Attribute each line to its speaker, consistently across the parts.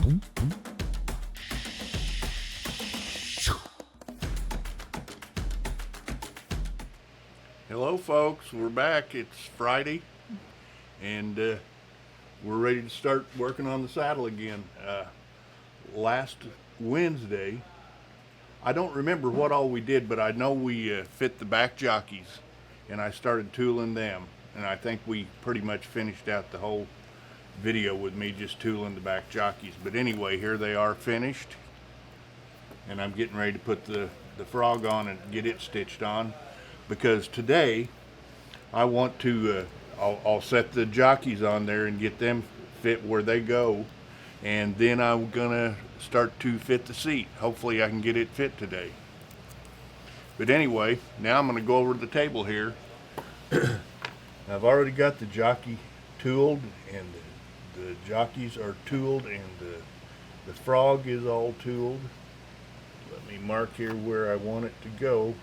Speaker 1: Hello folks, we're back. It's Friday and we're ready to start working on the saddle again. Last Wednesday, I don't remember what all we did, but I know we fit the back jockeys and I started tooling them, and I think we pretty much finished out the whole video with me just tooling the back jockeys. But anyway, here they are finished, and I'm getting ready to put the frog on and get it stitched on, because today I want to I'll set the jockeys on there and get them fit where they go, and then I'm gonna start to fit the seat. Hopefully I can get it fit today. But anyway, now I'm gonna go over to the table here. I've already got the jockey tooled, and the jockeys are tooled, and the frog is all tooled. Let me mark here where I want it to go.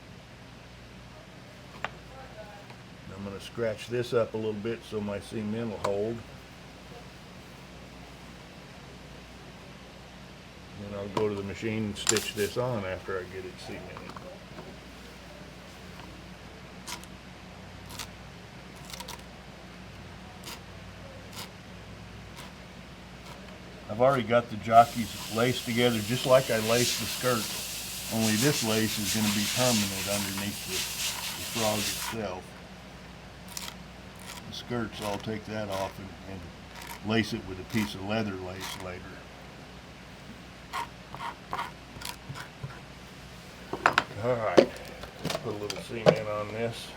Speaker 1: I'm going to scratch this up a little bit so my cement will hold. Then I'll go to the machine and stitch this on after I get it cemented. I've already got the jockeys laced together just like I laced the skirts, only this lace is going to be permanent underneath the frog itself. The skirts, I'll take that off and lace it with a piece of leather lace later. Alright, let's put a little cement on this.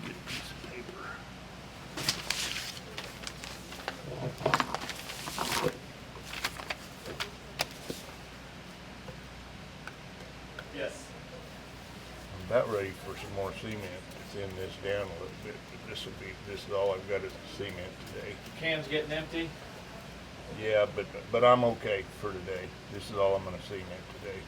Speaker 1: Get a piece of paper.
Speaker 2: Yes.
Speaker 1: I'm about ready for some more cement to thin this down a little bit, but this is all I've got is cement today.
Speaker 2: Can's getting empty.
Speaker 1: Yeah, but I'm okay for today. This is all I'm going to cement today.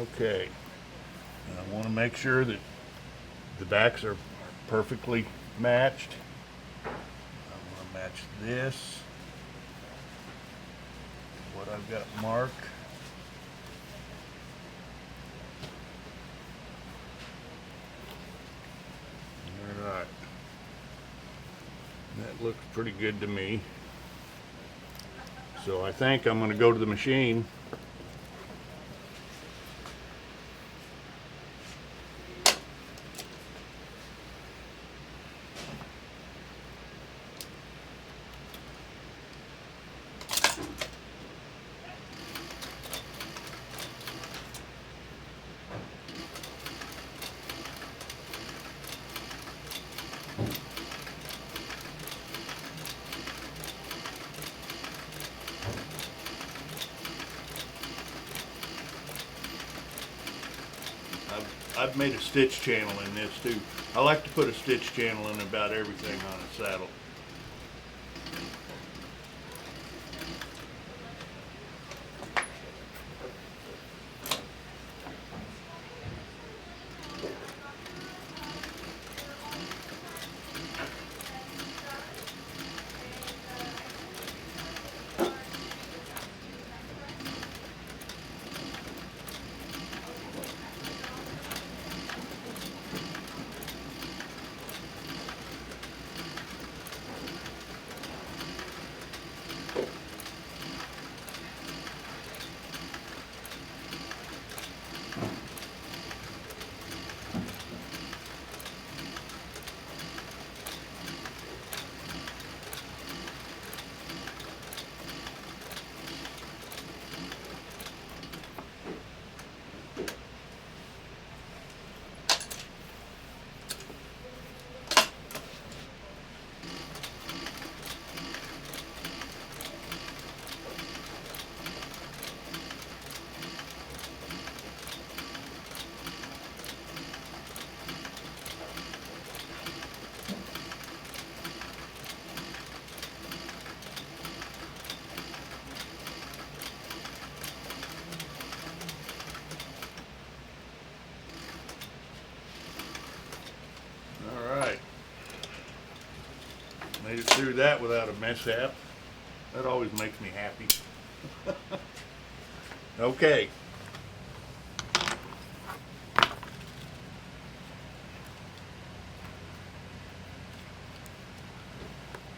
Speaker 1: Okay, and I want to make sure that the backs are perfectly matched. I want to match this, what I've got marked. All right, that looks pretty good to me. So I think I'm going to go to the machine . I've made a stitch channel in this too. I like to put a stitch channel in about everything on a saddle. through that without a mishap. That always makes me happy. Okay.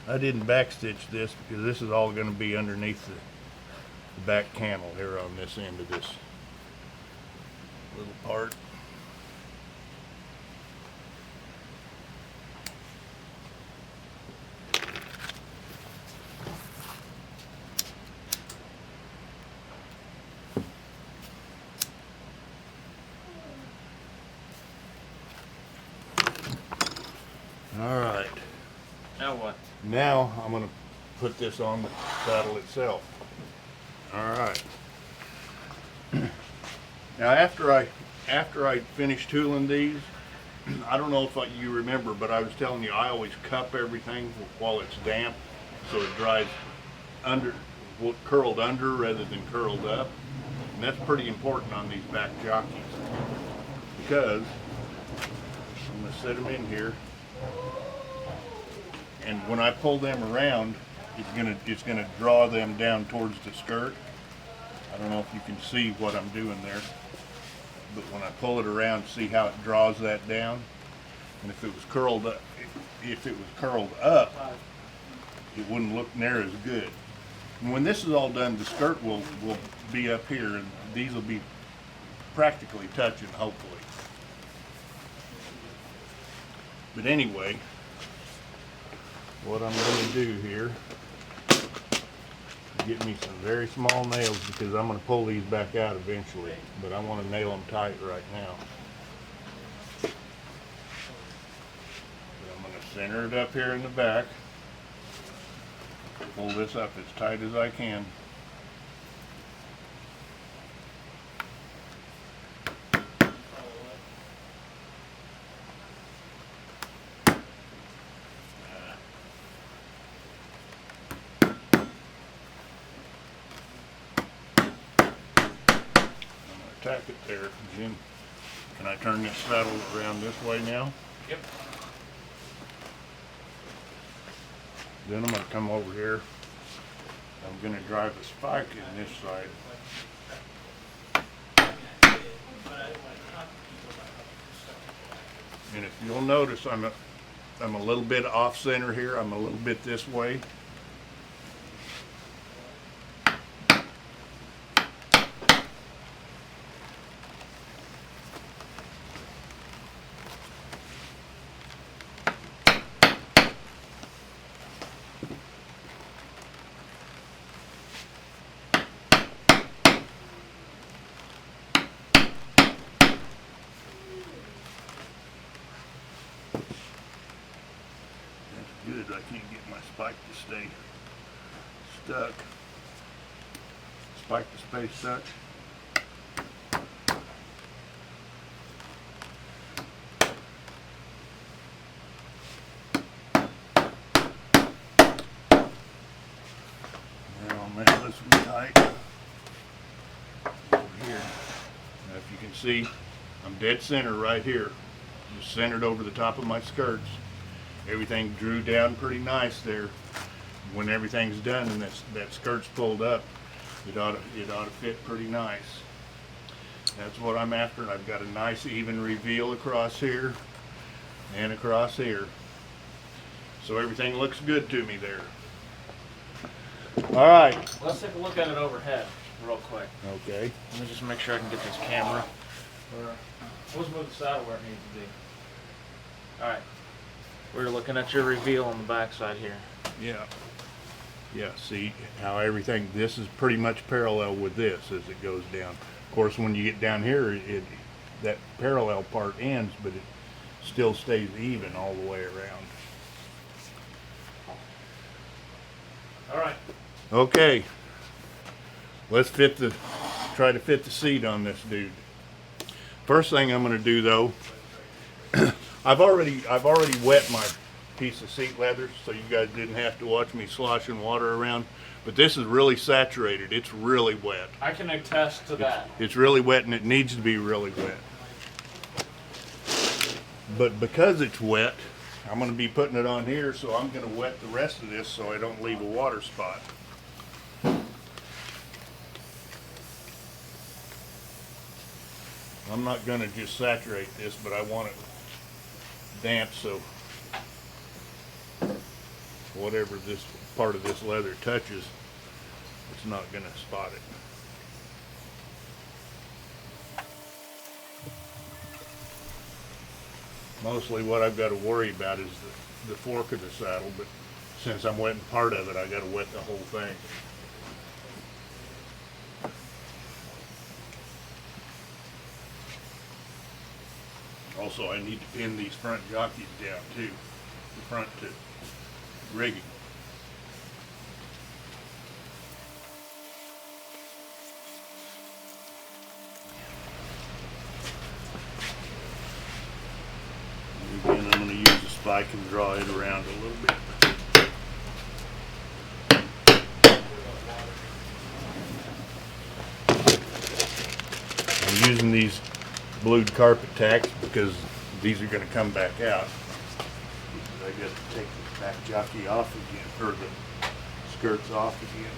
Speaker 1: I didn't backstitch this because this is all going to be underneath the back cantle here on this end of this little part. All right.
Speaker 2: Now what?
Speaker 1: Now I'm going to put this on the saddle itself. All right. Now after I finish tooling these, I don't know if you remember, but I was telling you I always cup everything while it's damp so it dries curled under rather than curled up. And that's pretty important on these back jockeys because I'm going to set them in here. And when I pull them around, it's gonna draw them down towards the skirt. I don't know if you can see what I'm doing there, but when I pull it around, see how it draws that down. And if it was curled up, it wouldn't look near as good. And when this is all done, the skirt will be up here, and these will be practically touching, hopefully. But anyway, what I'm going to do here is get me some very small nails because I'm going to pull these back out eventually, but I want to nail them tight right now. But I'm going to center it up here in the back, pull this up as tight as I can. Tack it there. Jim, can I turn this saddle around this way now?
Speaker 2: Yep.
Speaker 1: Then I'm going to come over here. I'm going to drive a spike in this side. And if you'll notice, I'm a little bit off center here. I'm a little bit this way. Good, I can't get my spike to stay stuck. Spike to stay stuck. Now I'll nail this one tight over here. Now if you can see, I'm dead center right here. Just centered over the top of my skirts. Everything drew down pretty nice there. When everything's done and that skirt's pulled up, it ought to fit pretty nice. That's what I'm after. I've got a nice even reveal across here and across here. So everything looks good to me there. All right.
Speaker 2: Let's take a look at it overhead real quick.
Speaker 1: Okay.
Speaker 2: Let me just make sure I can get this camera. Let's move the saddle where it needs to be. All right. We're looking at your reveal on the back side here.
Speaker 1: Yeah. Yeah, see how everything, this is pretty much parallel with this as it goes down. Of course, when you get down here, that parallel part ends, but it still stays even all the way around.
Speaker 2: All right.
Speaker 1: Okay. Let's try to fit the seat on this dude. First thing I'm going to do though, I've already wet my piece of seat leather, so you guys didn't have to watch me sloshing water around. But this is really saturated. It's really wet.
Speaker 2: I can attest to that.
Speaker 1: It's really wet, and it needs to be really wet. But because it's wet, I'm going to be putting it on here, so I'm going to wet the rest of this so I don't leave a water spot. I'm not going to just saturate this, but I want it damp so whatever this part of this leather touches, it's not going to spot it. Mostly what I've got to worry about is the fork of the saddle, but since I'm wetting part of it, I got to wet the whole thing. Also, I need to pin these front jockeys down too, the front to rigging. Again, I'm going to use the spike and draw it around a little bit. I'm using these blued carpet tacks because these are going to come back out. I got to take the back jockey off again, or the skirts off again.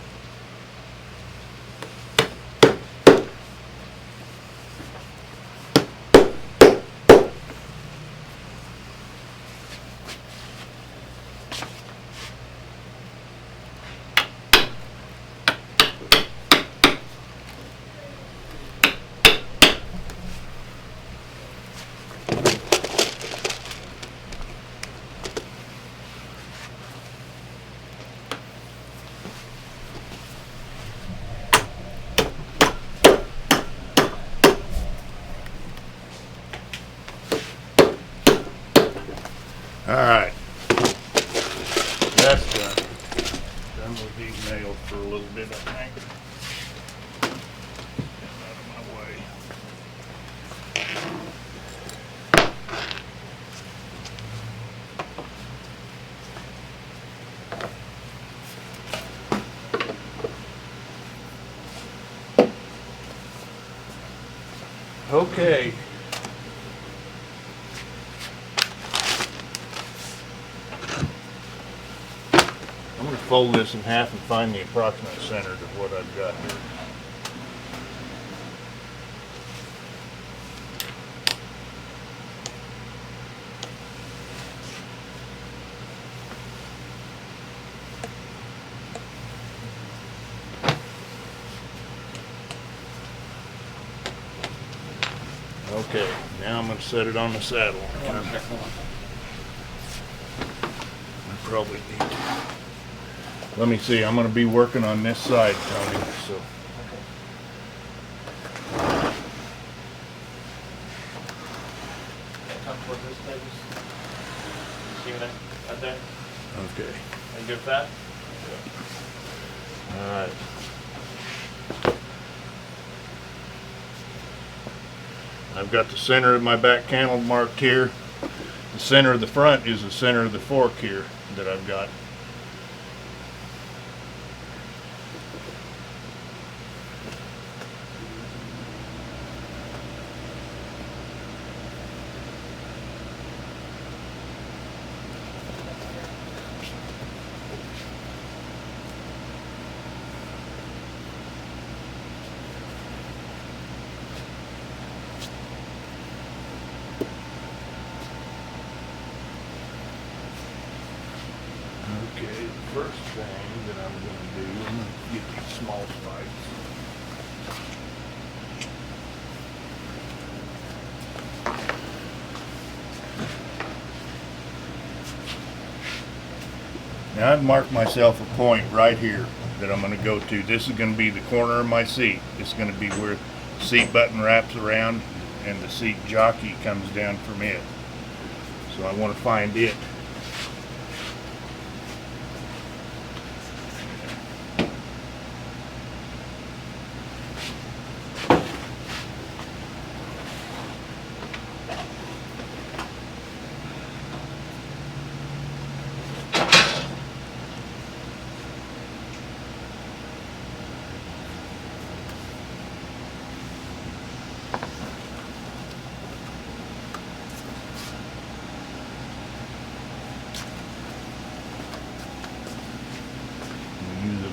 Speaker 1: Alright, that's done. Done with these nails for a little bit, I think. Get out of my way. Okay. I'm going to fold this in half and find the approximate center of what I've got here. Okay, now I'm going to set it on the saddle. I probably need to. Let me see, I'm going to be working on this side, Tony, so.
Speaker 2: Come towards this page. See that right there?
Speaker 1: Okay.
Speaker 2: Are you good with that?
Speaker 1: Alright. I've got the center of my back cantle marked here. The center of the front is the center of the fork here that I've got. Okay, the first thing that I'm going to do, I'm going to get these small spikes. Now I've marked myself a point right here that I'm going to go to. This is going to be the corner of my seat. This is going to be where the seat button wraps around and the seat jockey comes down from it. So I want to find it.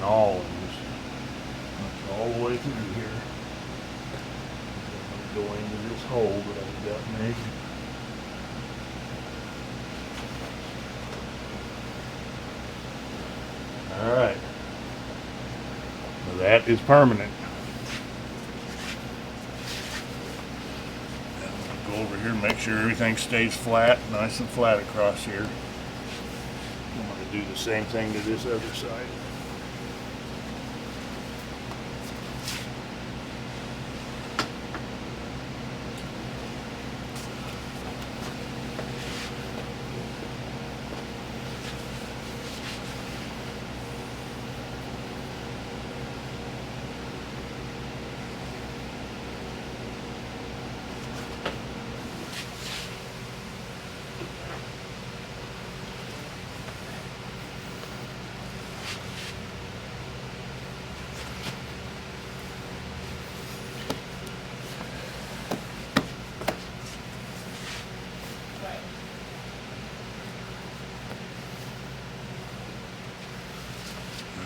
Speaker 1: all of this. That's all the way through here. I'm gonna go into this hole that I've got made. All right. Well, that is permanent. And we'll go over here and make sure everything stays flat, nice and flat across here. I'm going to do the same thing to this other side.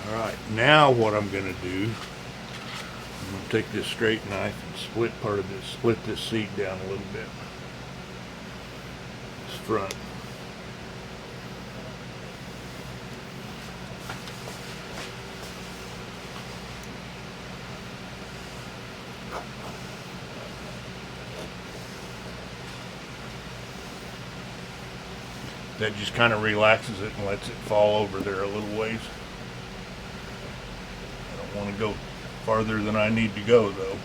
Speaker 1: Alright, now what I'm going to do, I'm going to take this straight knife and split this seat down a little bit. This front. That just kind of relaxes it and lets it fall over there a little ways. I don't want to go farther than I need to go though.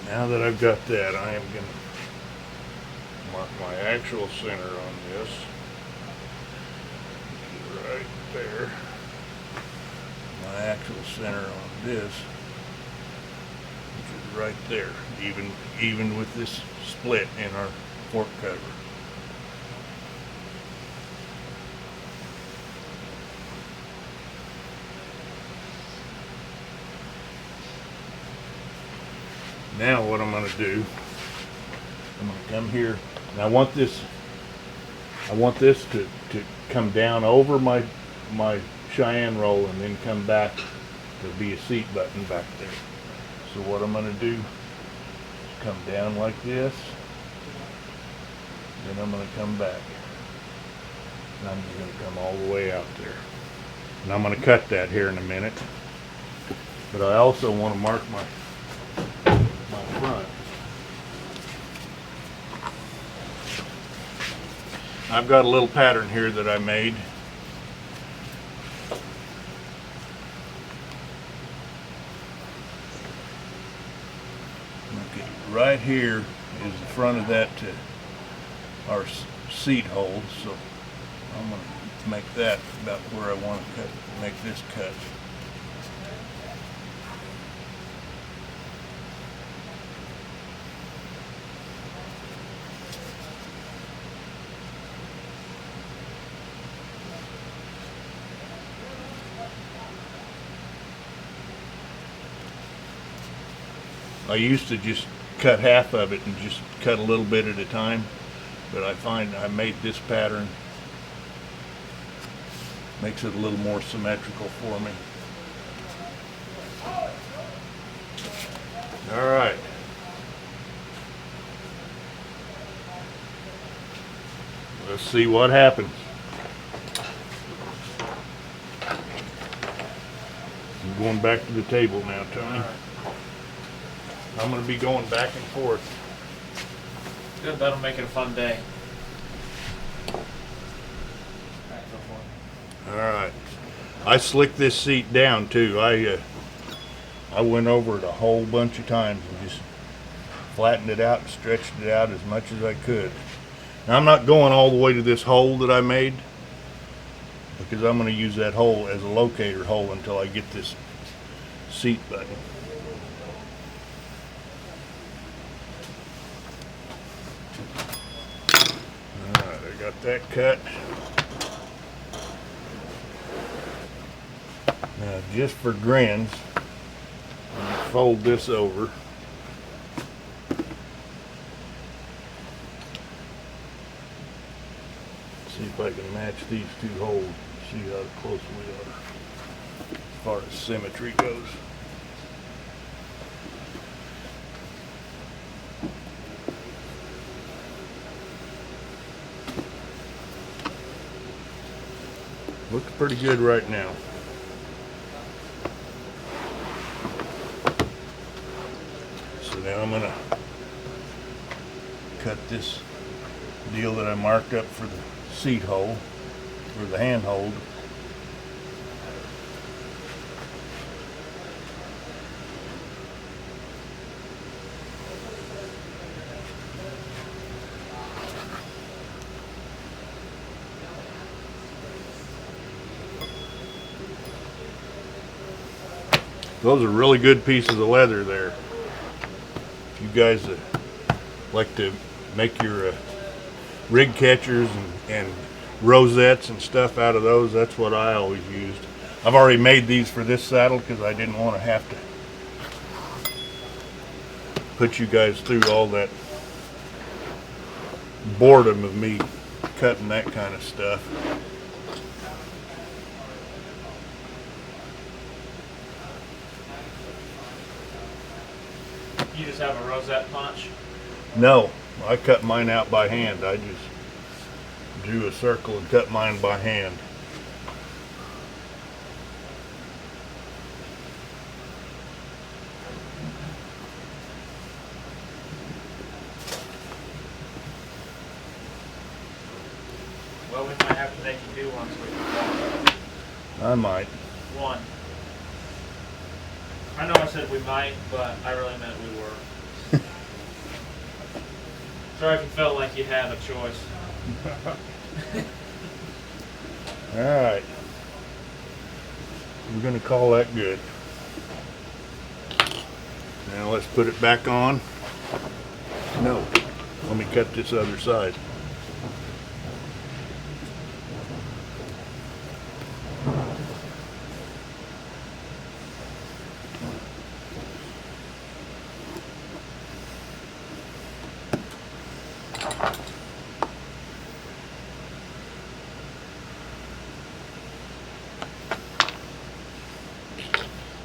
Speaker 1: Now that I've got that, I am going to mark my actual center on this. Right there. My actual center on this, which is right there, even with this split in our fork cover. Now what I'm going to do, I'm going to come here, and I want this to come down over my Cheyenne roll and then come back to be a seat button back there. So what I'm going to do is come down like this, then I'm going to come back. And I'm just going to come all the way out there. And I'm going to cut that here in a minute. But I also want to mark my front. I've got a little pattern here that I made. Okay, right here is the front of that to our seat hole, so I'm going to make that about where I want to cut, make this cut. I used to just cut half of it and just cut a little bit at a time, but I find I made this pattern, makes it a little more symmetrical for me. All right. Let's see what happens. I'm going back to the table now, Tony. I'm going to be going back and forth.
Speaker 2: Good, that'll make it a fun day.
Speaker 1: Alright. I slicked this seat down too. I went over it a whole bunch of times and just flattened it out and stretched it out as much as I could. Now I'm not going all the way to this hole that I made, because I'm going to use that hole as a locator hole until I get this seat button. Alright, I got that cut. Now, just for grins, I'm going to fold this over. if I can match these two holes. See how close we are as far as symmetry goes. Looks pretty good right now. So now I'm gonna cut this deal that I marked up for the seat hole, or the handhold. Those are really good pieces of leather there. If you guys like to make your rig catchers and rosettes and stuff out of those, that's what I always used. I've already made these for this saddle because I didn't want to have to put you guys through all that boredom of me cutting that kind of stuff.
Speaker 2: You just have a rosette punch?
Speaker 1: No, I cut mine out by hand. I just drew a circle and cut mine by hand.
Speaker 2: Well, we might have to make you do one so we can walk.
Speaker 1: I might.
Speaker 2: One. I know I said we might, but I really meant we were. Sorry if you felt like you had a choice.
Speaker 1: Alright. We're going to call that good. Now let's put it back on. No, let me cut this other side.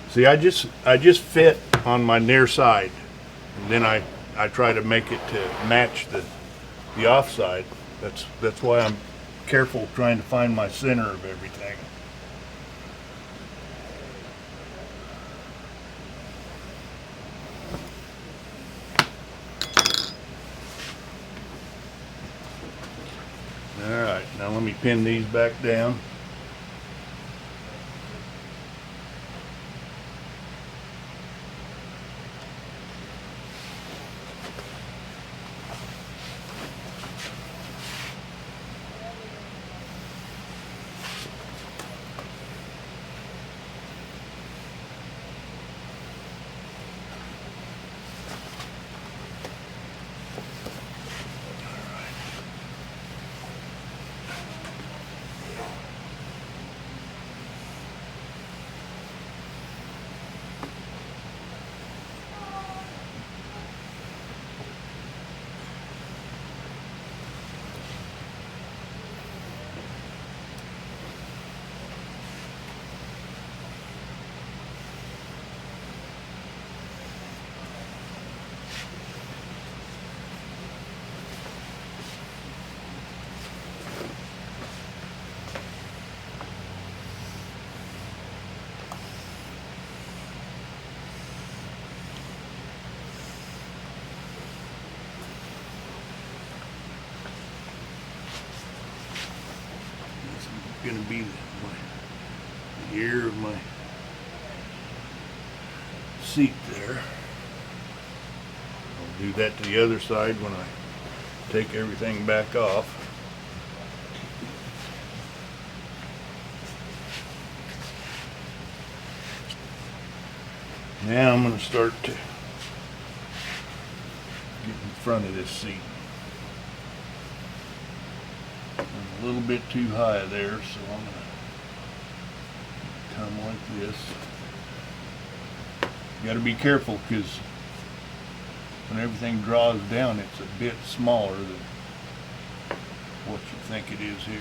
Speaker 1: See, I just fit on my near side, and then I try to make it to match the off side. That's why I'm careful trying to find my center of everything. All right, now let me pin these back down. Going to be the ear of my seat there. I'll do that to the other side when I take everything back off. Now I'm going to start to get in front of this seat. I'm a little bit too high there, so I'm going to come like this. You got to be careful because when everything draws down, it's a bit smaller than what you think it is here.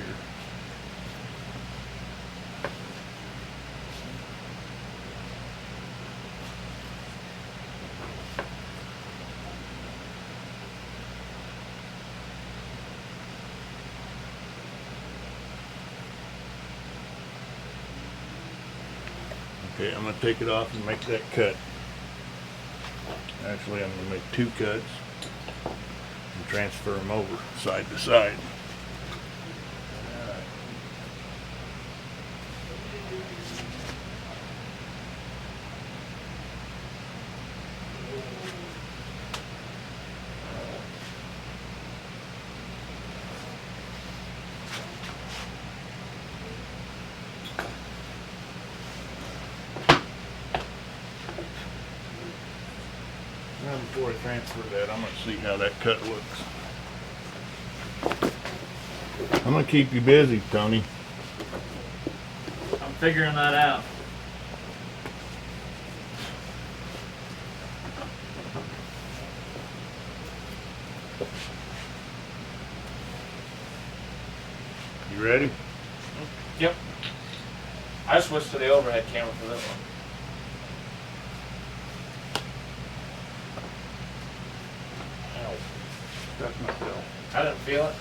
Speaker 1: Okay, I'm going to take it off and make that cut. Actually, I'm going to make 2 cuts and transfer them over side to side. Now before I transfer that, I'm going to see how that cut looks. I'm going to keep you busy, Tony.
Speaker 2: I'm figuring that out.
Speaker 1: You ready?
Speaker 2: Yep. I switched to the overhead camera for this one. Ow.
Speaker 1: That's my bill.
Speaker 2: I didn't feel it.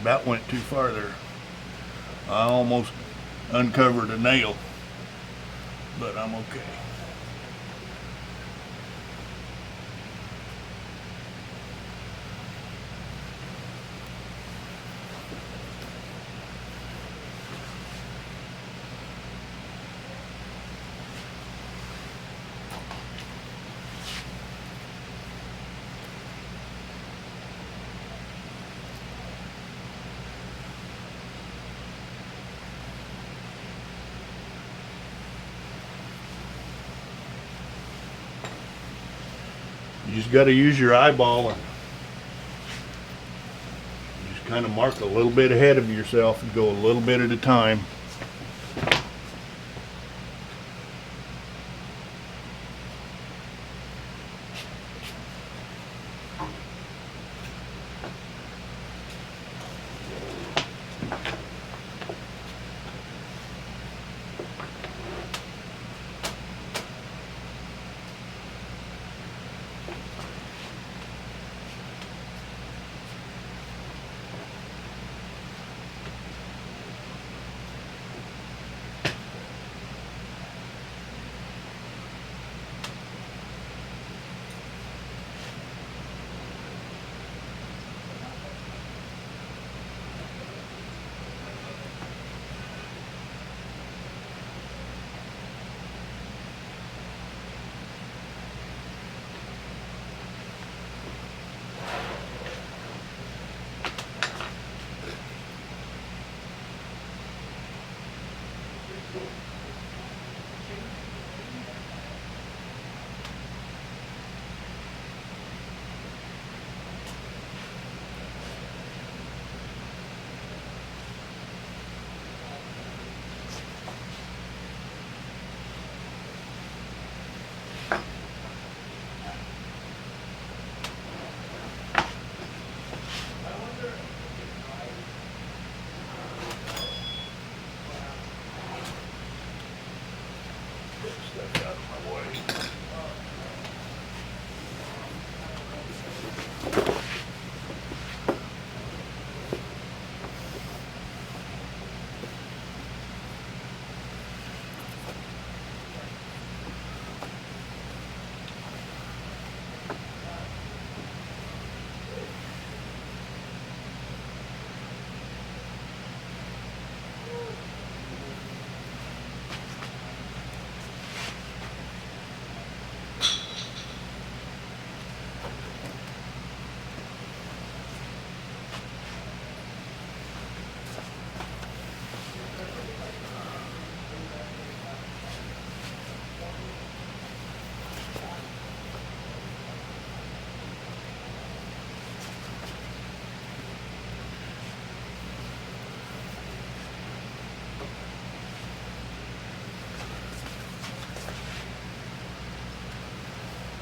Speaker 1: About went too far there. I almost uncovered a nail, but I'm okay. You just got to use your eyeball and just kind of mark a little bit ahead of yourself and go a little bit at a time.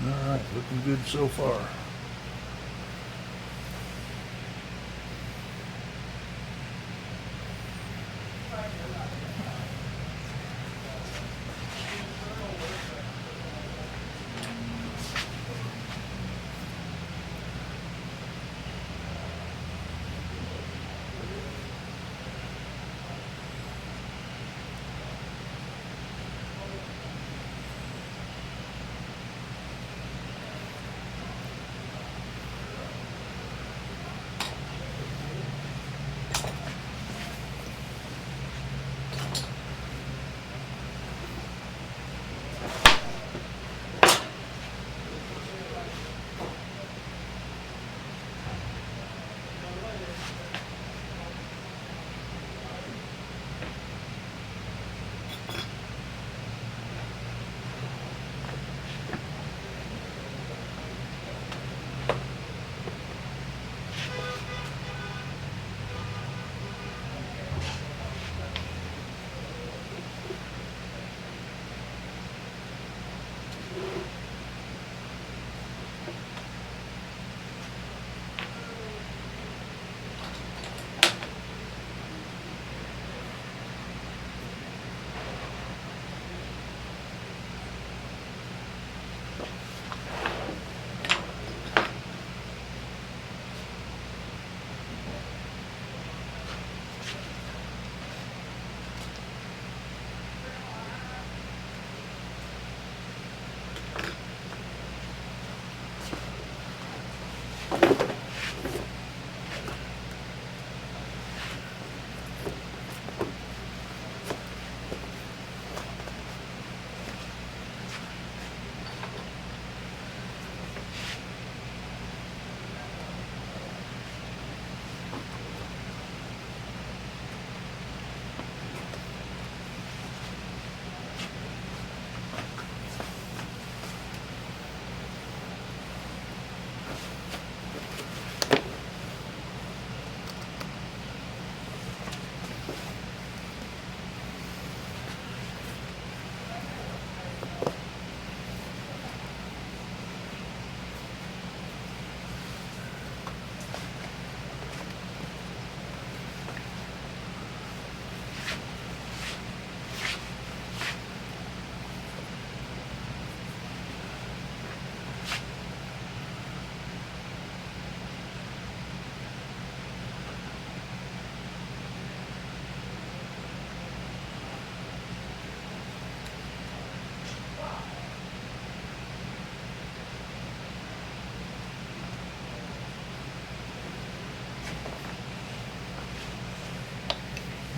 Speaker 1: All right, looking good so far.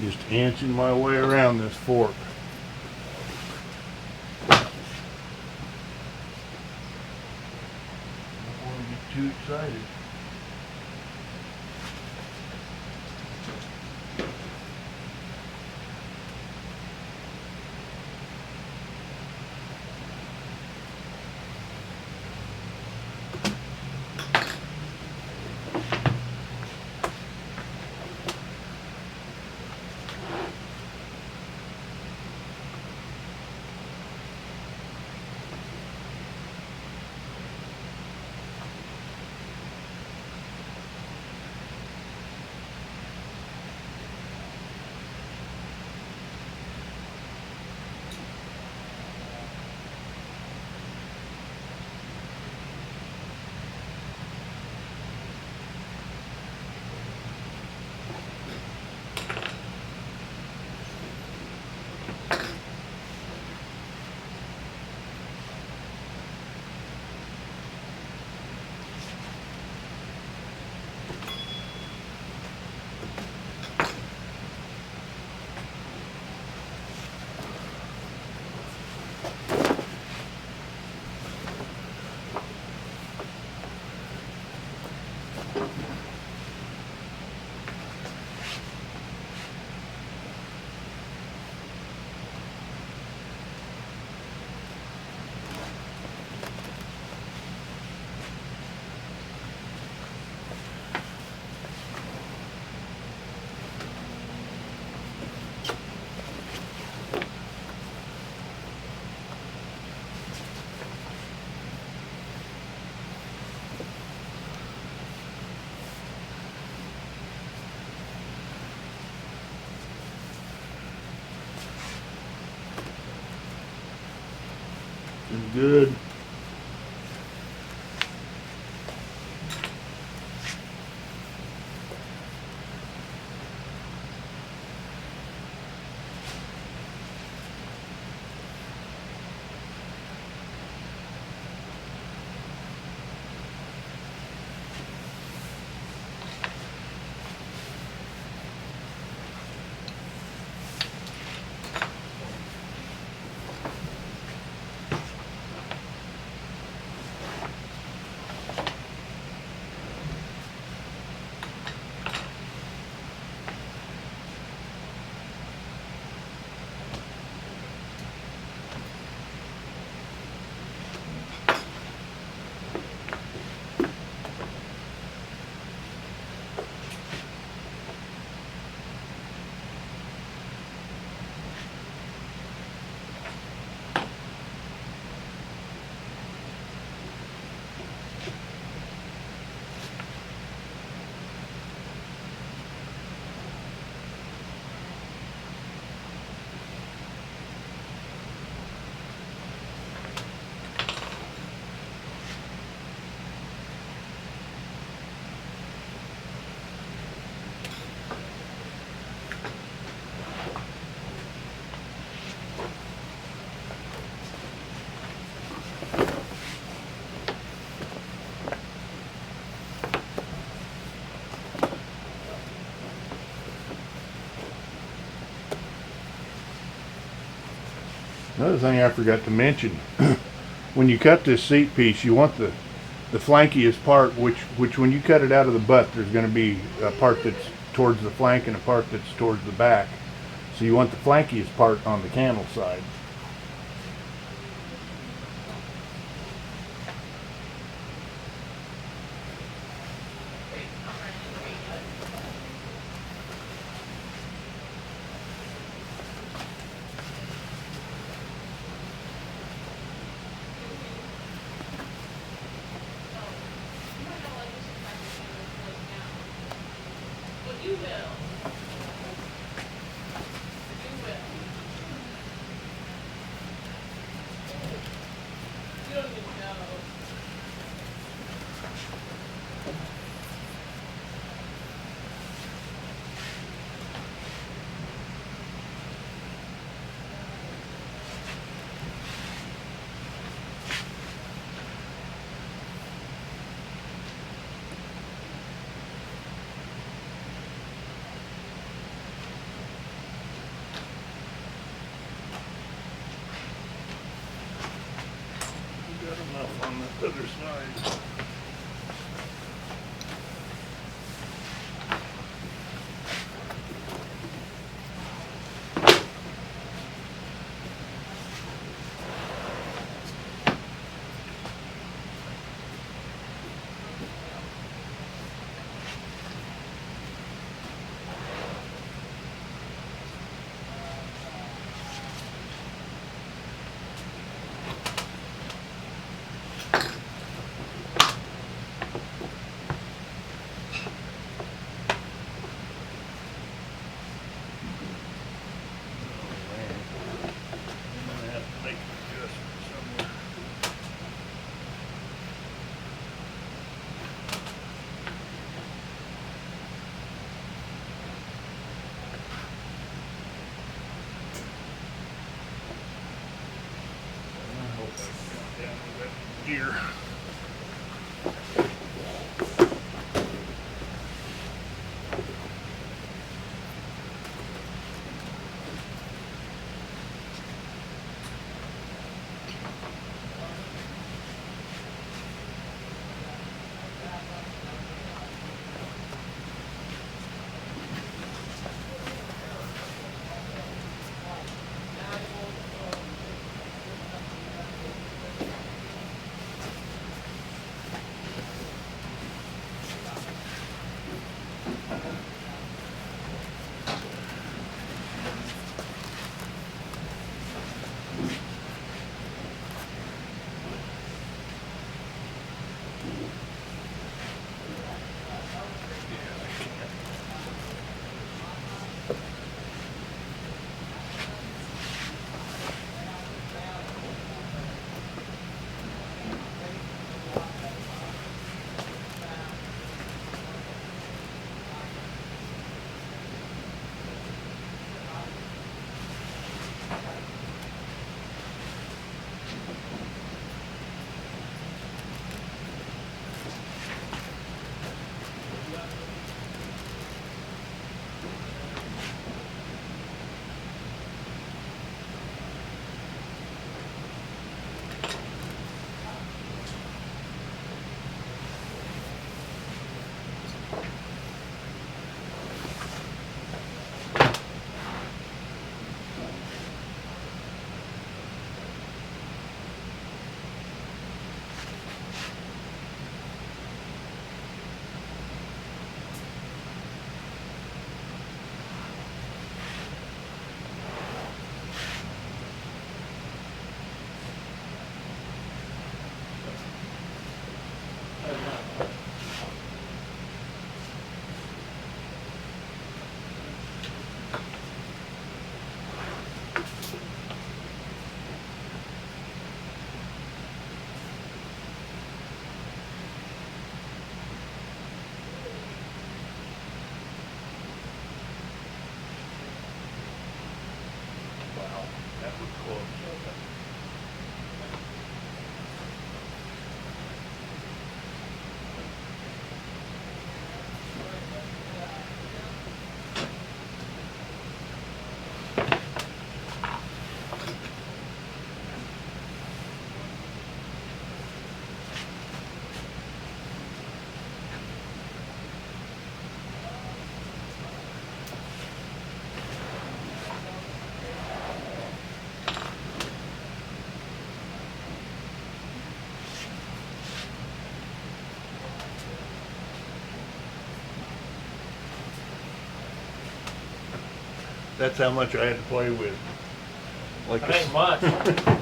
Speaker 1: Just inching my way around this fork. Don't want to get too excited. good. Another thing I forgot to mention, when you cut this seat piece, you want the flankiest part, which when you cut it out of the butt, there's going to be a part that's towards the flank and a part that's towards the back. So you want the flankiest part on the cantle side. On the other side. Gear. That's how much I had to play with. Like
Speaker 2: That ain't much.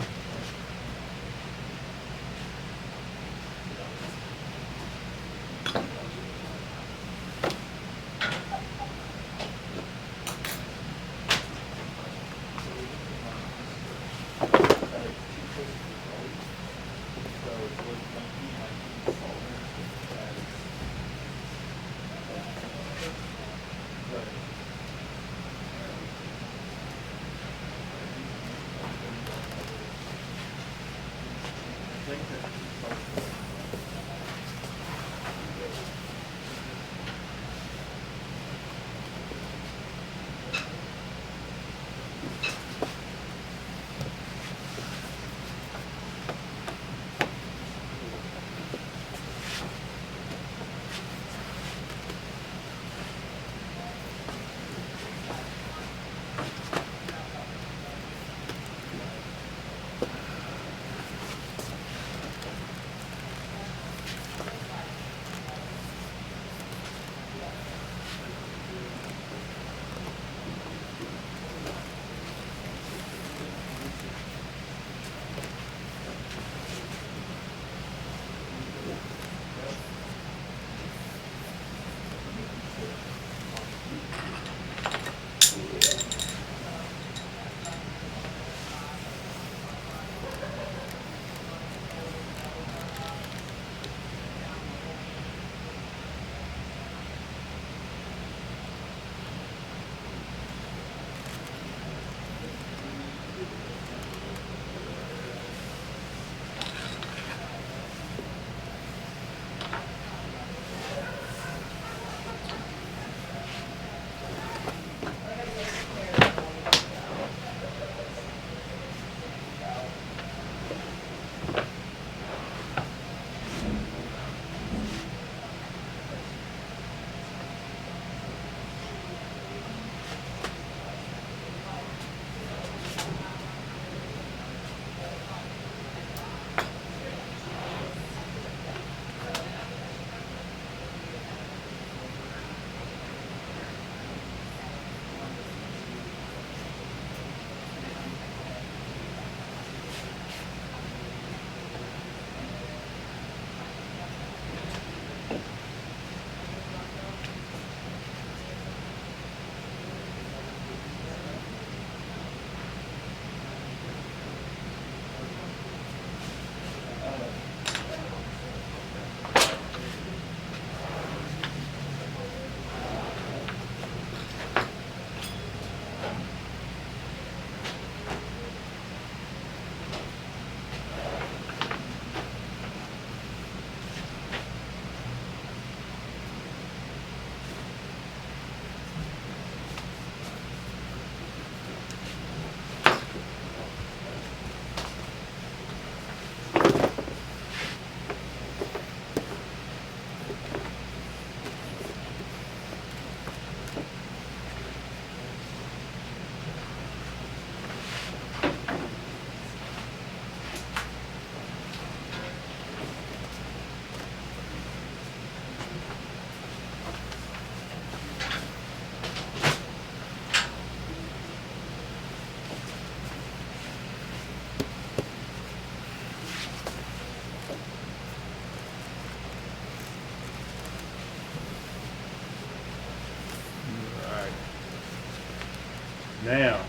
Speaker 1: Now,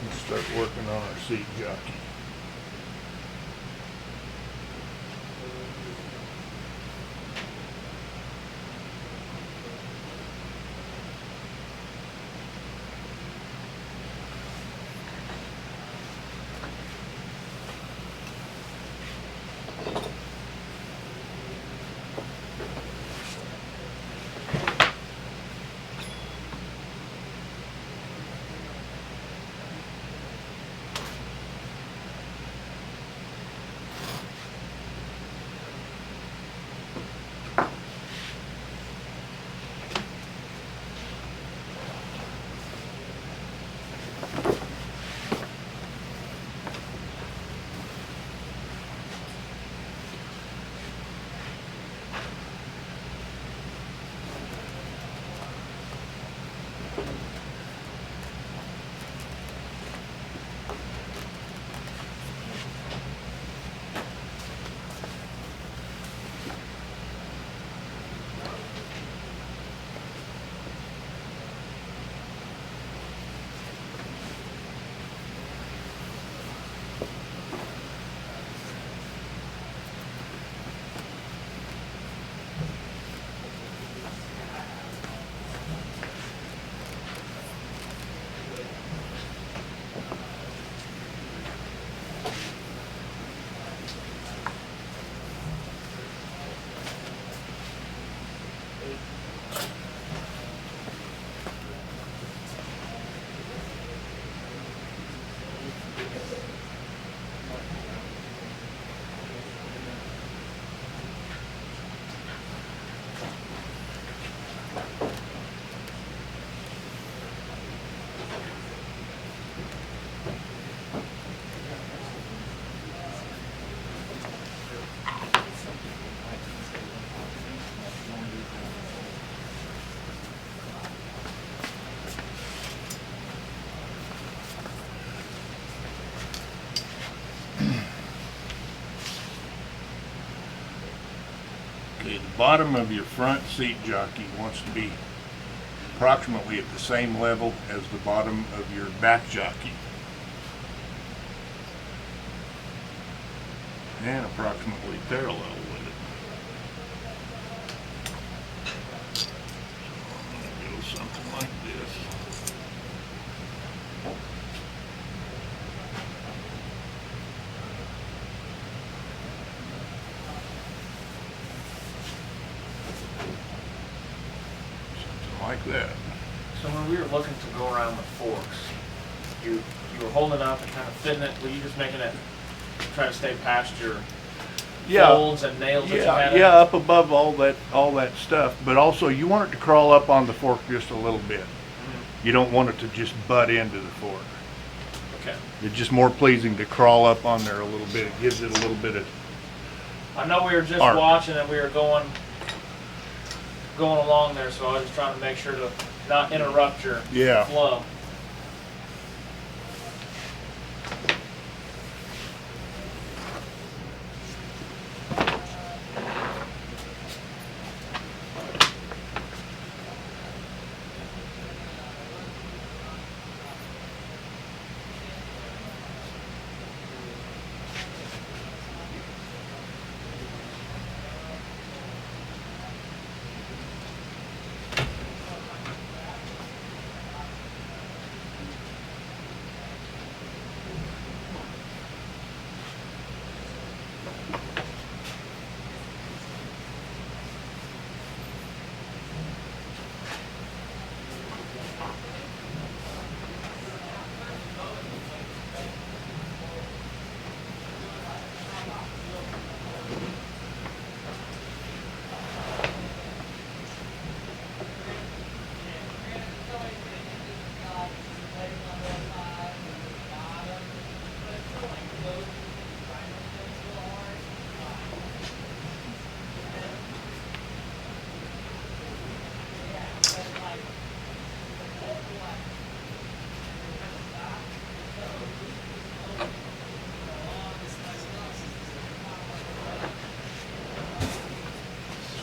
Speaker 1: let's start working on our seat jockey. Okay, the bottom of your front seat jockey wants to be approximately at the same level as the bottom of your back jockey. And approximately parallel with it. So I'm going to go something like this. Something like that.
Speaker 2: So when we were looking to go around with forks, you were holding up and kind of fitting it. Were you just making it try to stay past your folds and nails that you had?
Speaker 1: Yeah, up above all that stuff. But also, you want it to crawl up on the fork just a little bit. You don't want it to just butt into the fork.
Speaker 2: Okay.
Speaker 1: It's just more pleasing to crawl up on there a little bit. It gives it a little bit of.
Speaker 2: I know we were just
Speaker 1: arc.
Speaker 2: watching and we were going along there, so I was just trying to make sure to not interrupt your flow.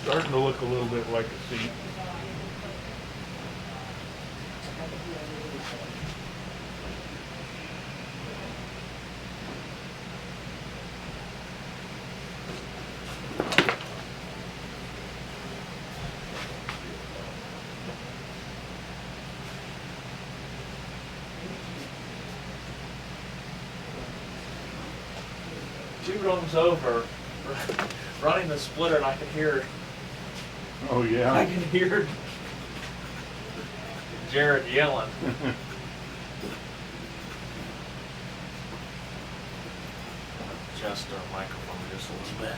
Speaker 1: Starting to look a little bit like a seat.
Speaker 2: Two rooms over, running the splitter, and I could hear.
Speaker 1: Oh yeah.
Speaker 2: I can hear Jared yelling. Adjust our microphone just a little bit.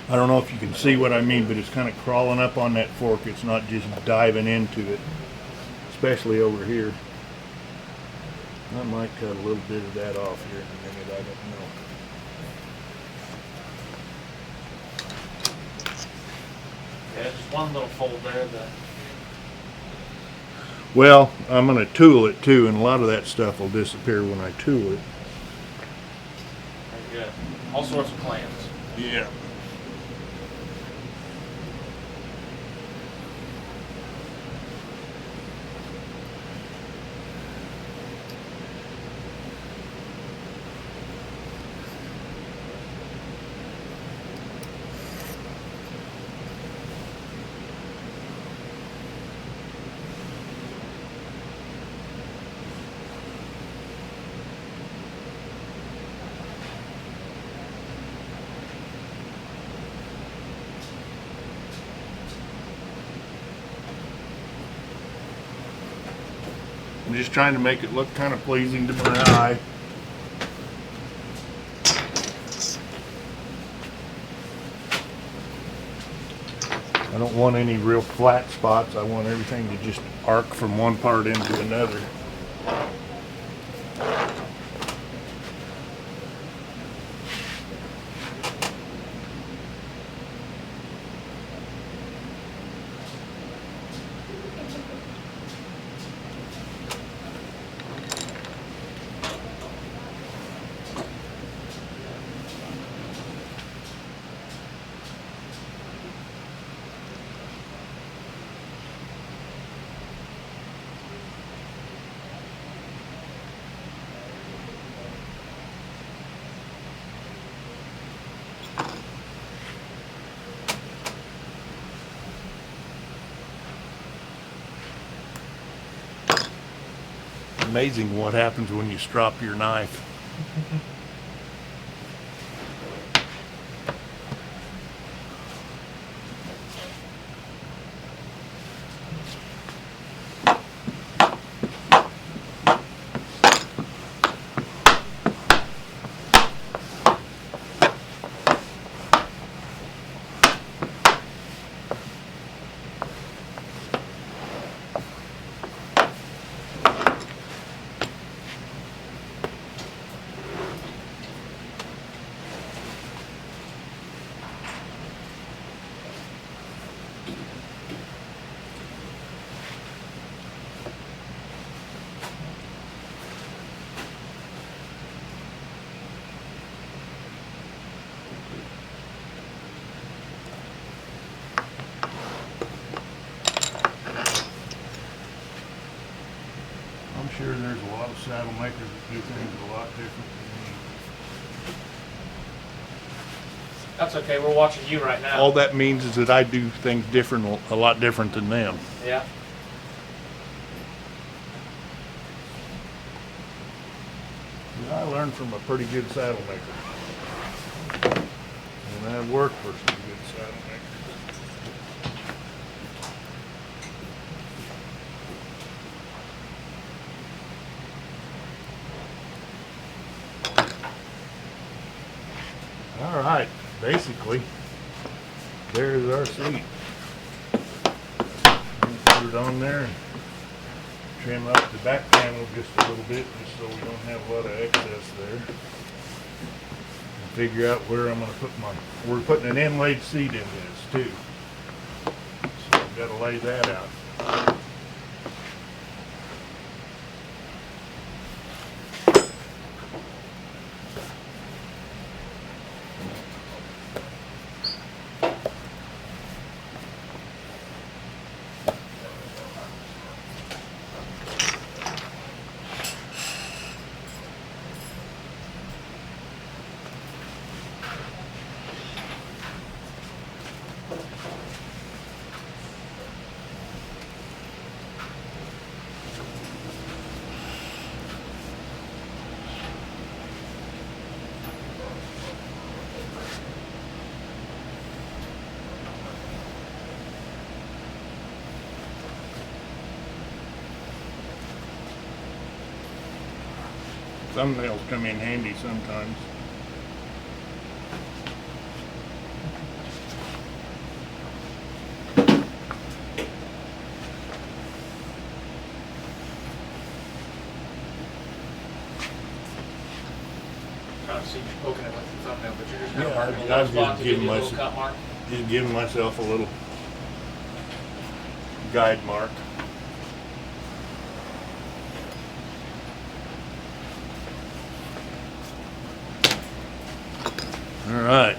Speaker 1: I don't know if you can see what I mean, but it's kind of crawling up on that fork. It's not just diving into it, especially over here. I might cut a little bit of that off here in a minute. I don't know.
Speaker 2: Yeah, just one little fold there.
Speaker 1: Well, I'm going to tool it too, and a lot of that stuff will disappear when I tool it.
Speaker 2: Very good. All sorts of plans.
Speaker 1: Yeah. just trying to make it look kind of pleasing to my eye. I don't want any real flat spots. I want everything to just arc from one part into another. Amazing what happens when you strop your knife. I'm sure there's a lot of saddle makers that do things a lot different than me.
Speaker 2: That's okay. We're watching you right now.
Speaker 1: All that means is that I do things different, a lot different than them.
Speaker 2: Yeah.
Speaker 1: I learned from a pretty good saddle maker. And I've worked for some good saddle makers. All right, basically, there's our seat. Put it on there and trim up the back panel just a little bit, just so we don't have a lot of excess there. And figure out where I'm going to put my. We're putting an inlaid seat in this too, so I've got to lay that out. Thumbnails come in handy sometimes.
Speaker 2: Trying to see you poking it with the thumbnail, but you're just kind of
Speaker 1: Yeah,
Speaker 2: marking a
Speaker 1: I
Speaker 2: little
Speaker 1: was
Speaker 2: spot
Speaker 1: just
Speaker 2: to give
Speaker 1: giving
Speaker 2: you a little
Speaker 1: myself-
Speaker 2: cut mark.
Speaker 1: Just giving myself a little guide mark. All right.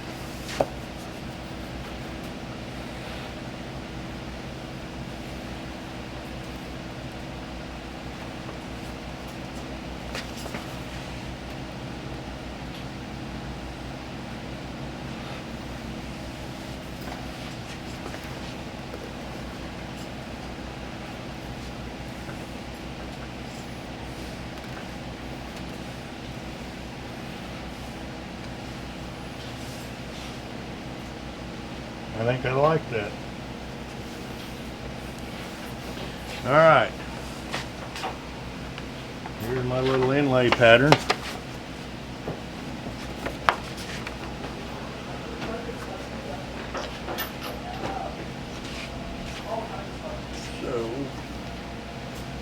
Speaker 1: I think I like that. All right. Here's my little inlay pattern. So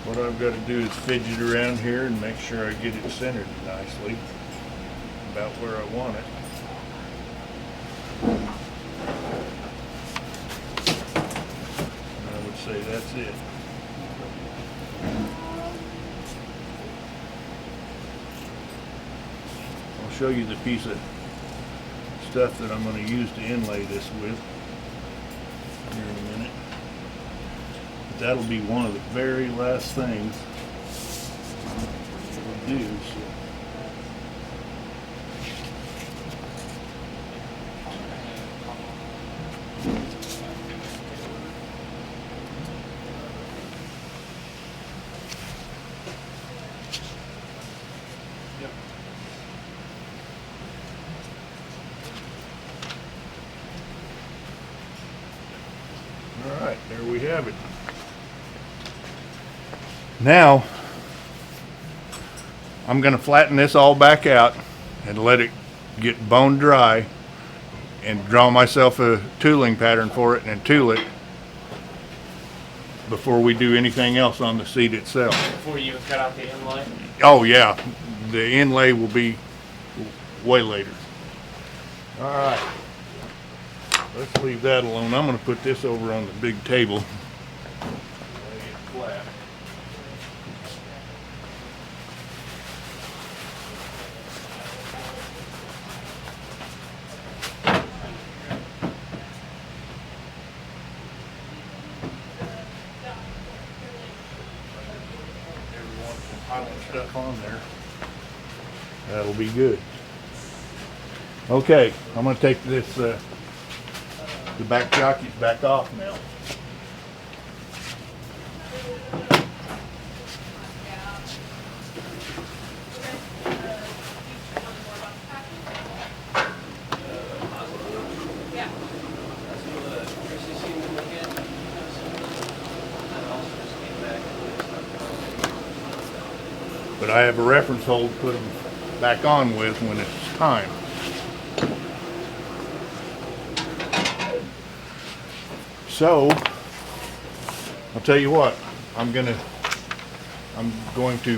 Speaker 1: what I've got to do is fidget around here and make sure I get it centered nicely about where I want it. And I would say that's it. I'll show you the piece of stuff that I'm going to use to inlay this with here in a minute. But that'll be one of the very last things we'll do. So. Alright, there we have it. Now, I'm going to flatten this all back out and let it get bone dry and draw myself a tooling pattern for it and tool it before we do anything else on the seat itself.
Speaker 2: Before you even cut out the inlay?
Speaker 1: Oh yeah, the inlay will be way later. Alright. Let's leave that alone. I'm going to put this over on the big table. Lay it flat. Everyone can pile stuff on there. That'll be good. Okay, I'm going to take this the back jockeys back off now. But I have a reference hole to put them back on with when it's time. So, I'll tell you what, I'm going to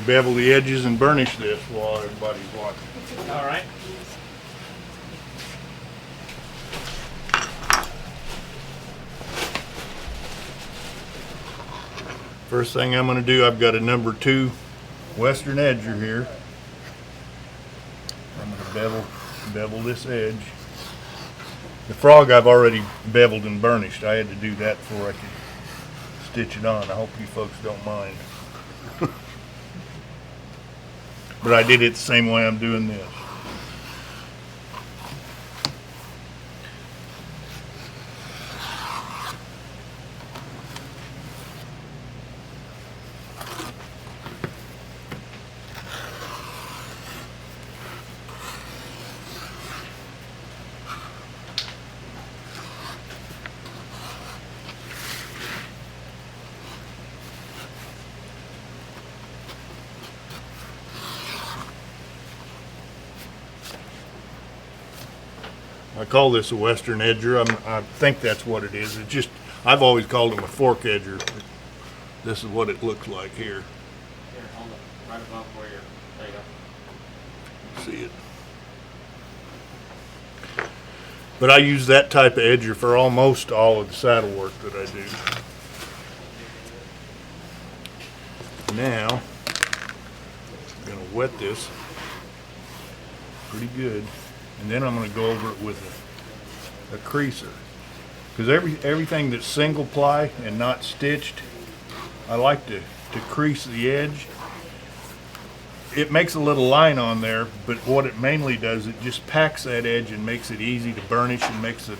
Speaker 1: bevel the edges and burnish this while everybody's watching.
Speaker 2: All right.
Speaker 1: First thing I'm going to do, I've got a number 2 Western edger here. I'm going to bevel this edge. The frog I've already beveled and burnished. I had to do that before I could stitch it on. I hope you folks don't mind. But I did it the same way I'm doing this. I call this a Western edger. I think that's what it is. It just, I've always called them a fork edger. But this is what it looks like here.
Speaker 2: Here, hold it right above where you're, there you go.
Speaker 1: See it. But I use that type of edger for almost all of the saddle work that I do. Now, I'm going to wet this pretty good. And then I'm going to go over it with a creaser. Because everything that's single ply and not stitched, I like to crease the edge. It makes a little line on there, but what it mainly does, it just packs that edge and makes it easy to burnish and makes the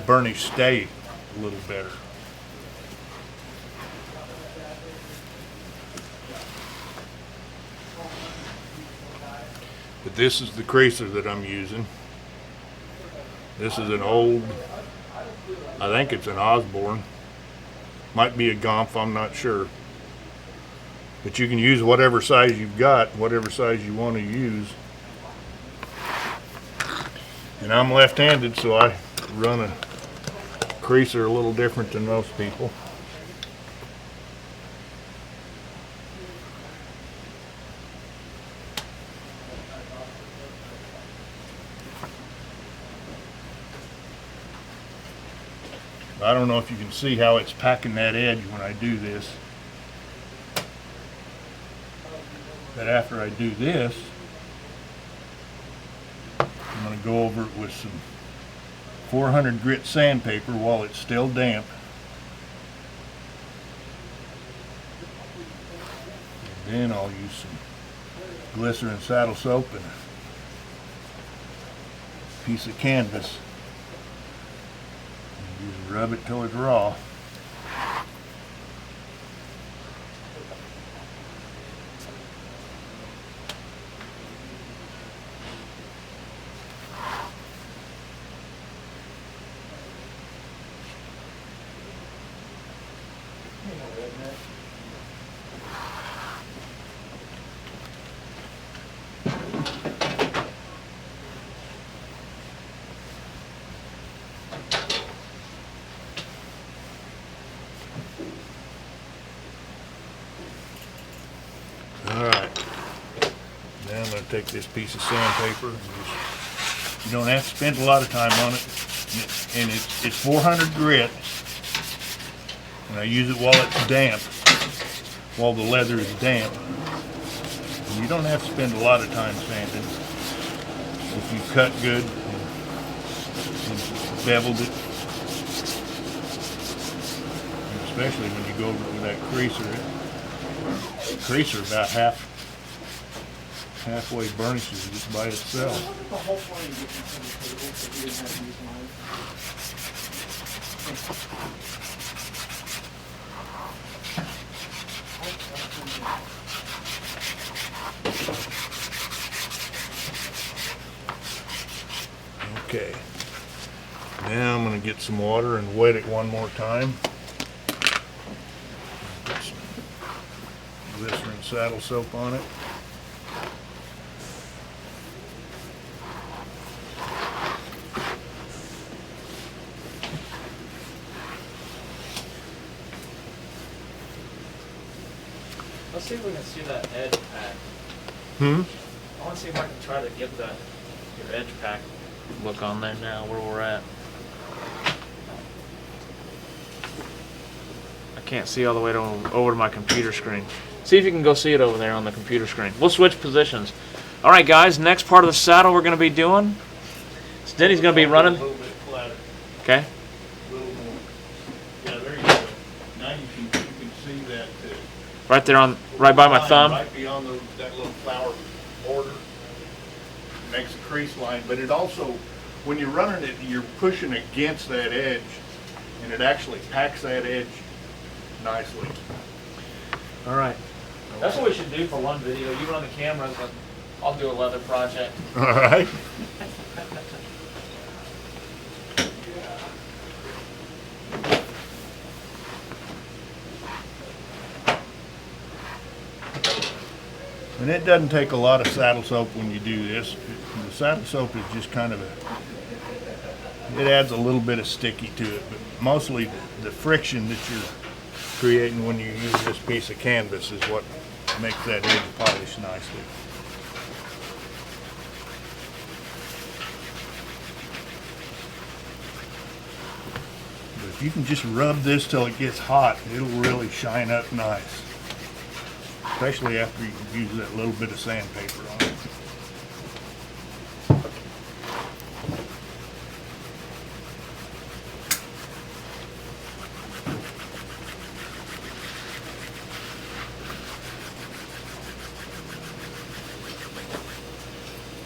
Speaker 1: burnish stay a little better. But this is the creaser that I'm using. This is an old, I think it's an Osborne. Might be a Gompf, I'm not sure. But you can use whatever size you've got, whatever size you want to use. And I'm left-handed, so I run a creaser a little different than most people. I don't know if you can see how it's packing that edge when I do this. But after I do this, I'm going to go over it with some 400 grit sandpaper while it's still damp. And then I'll use some glycerin saddle soap and a piece of canvas. And just rub it till it's raw. Alright, now I'm going to take this piece of sandpaper. And you don't have to spend a lot of time on it. And it's 400 grit. And I use it while it's damp, while the leather is damp. And you don't have to spend a lot of time sanding. If you cut good and beveled it. And especially when you go over it with that creaser. Creaser about halfway burnishes just by itself. Okay, now I'm going to get some water and wet it one more time. Glycerin saddle soap on it.
Speaker 2: Let's see if we can see that edge pack. I want to see if I can try to get your edge pack look on there now where we're at. I can't see all the way over to my computer screen. See if you can go see it over there on the computer screen. We'll switch positions. All right, guys. Next part of the saddle we're going to be doing. So Denny's going to be running.
Speaker 1: A little bit flatter.
Speaker 2: Okay.
Speaker 1: A little more. Yeah, there you go. Now you can see that.
Speaker 2: Right there right by my thumb.
Speaker 1: Right beyond that little flower border. Makes a crease line, but it also, when you're running it, you're pushing against that edge, and it actually packs that edge nicely.
Speaker 2: All right. That's what we should do for one video. You run the cameras, and I'll do a leather project.
Speaker 1: All right. And it doesn't take a lot of saddle soap when you do this. The saddle soap is just kind of it adds a little bit of sticky to it, but mostly the friction that you're creating when you use this piece of canvas is what makes that edge polish nicely. But if you can just rub this till it gets hot, it'll really shine up nice. Especially after you use that little bit of sandpaper on it.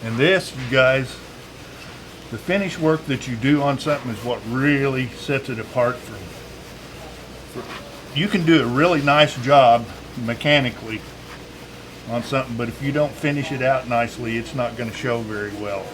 Speaker 1: And this, you guys, the finish work that you do on something is what really sets it apart from you can do a really nice job mechanically on something, but if you don't finish it out nicely, it's not going to show very well.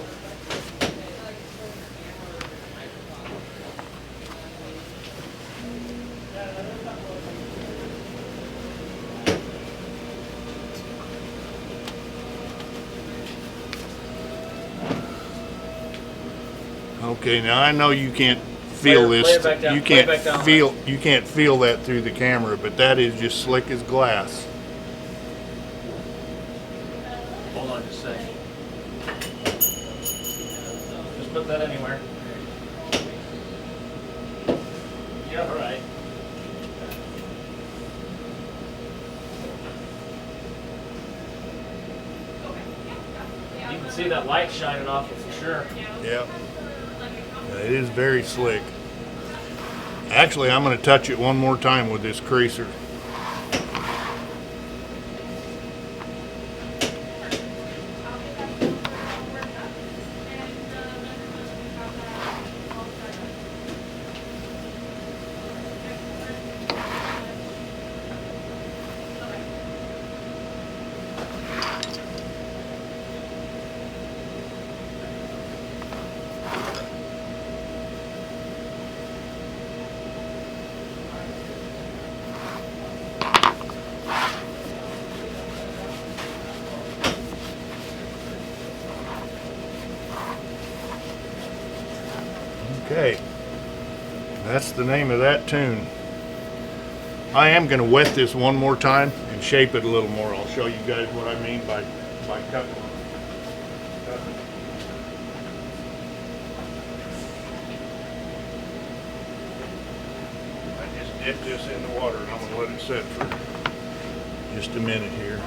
Speaker 1: Okay, now I know you can't feel
Speaker 2: Lay it
Speaker 1: this.
Speaker 2: back down,
Speaker 1: You
Speaker 2: lay it
Speaker 1: can't
Speaker 2: back down.
Speaker 1: you can't feel that through the camera, but that is just slick as glass.
Speaker 2: Hold on just a second. Just put that anywhere. You're all right. You can see that light shining off it for sure.
Speaker 1: Yeah. It is very slick. Actually, I'm going to touch it one more time with this creaser. Okay, that's the name of that tune. I am going to wet this one more time and shape it a little more. I'll show you guys what I mean by cutting. I just dip this in the water and I'm going to let it set for just a minute here.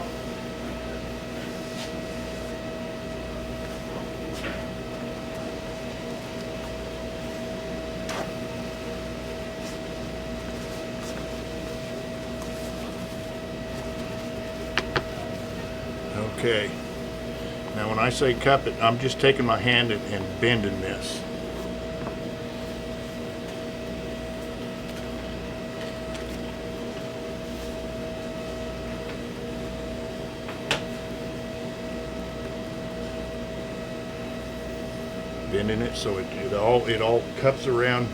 Speaker 1: Okay, now when I say cup it, I'm just taking my hand and bending this. Bending it so it all cups around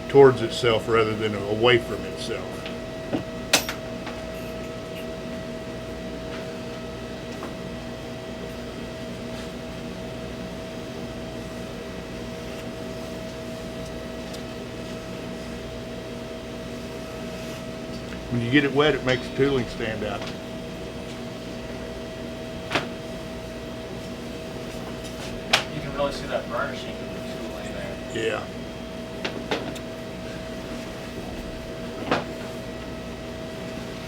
Speaker 1: towards itself rather than away from itself. When you get it wet, it makes the tooling stand out.
Speaker 2: You can really see that burnishing tooling there.
Speaker 1: Yeah.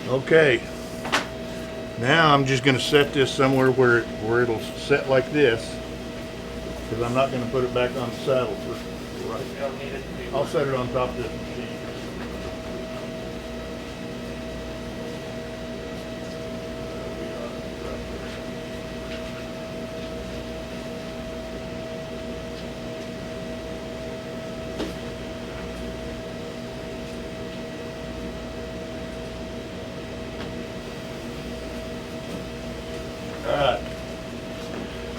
Speaker 1: Okay. Now I'm just going to set this somewhere where it'll set like this, because I'm not going to put it back on the saddle for right.
Speaker 2: You don't need it to be
Speaker 1: I'll set it on top of this machine. Alright,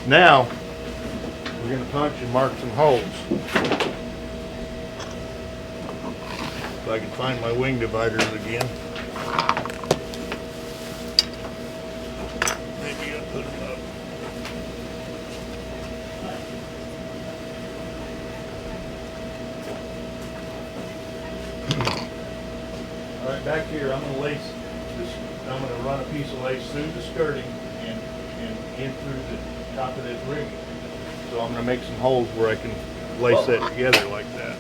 Speaker 1: now we're going to punch and mark some holes. If I can find my wing dividers again. Maybe I'll put them up. Alright, back here I'm going to lace this, I'm going to run a piece of lace through the skirting and in through the top of this rigging. So I'm going to make some holes where I can lace that together like that.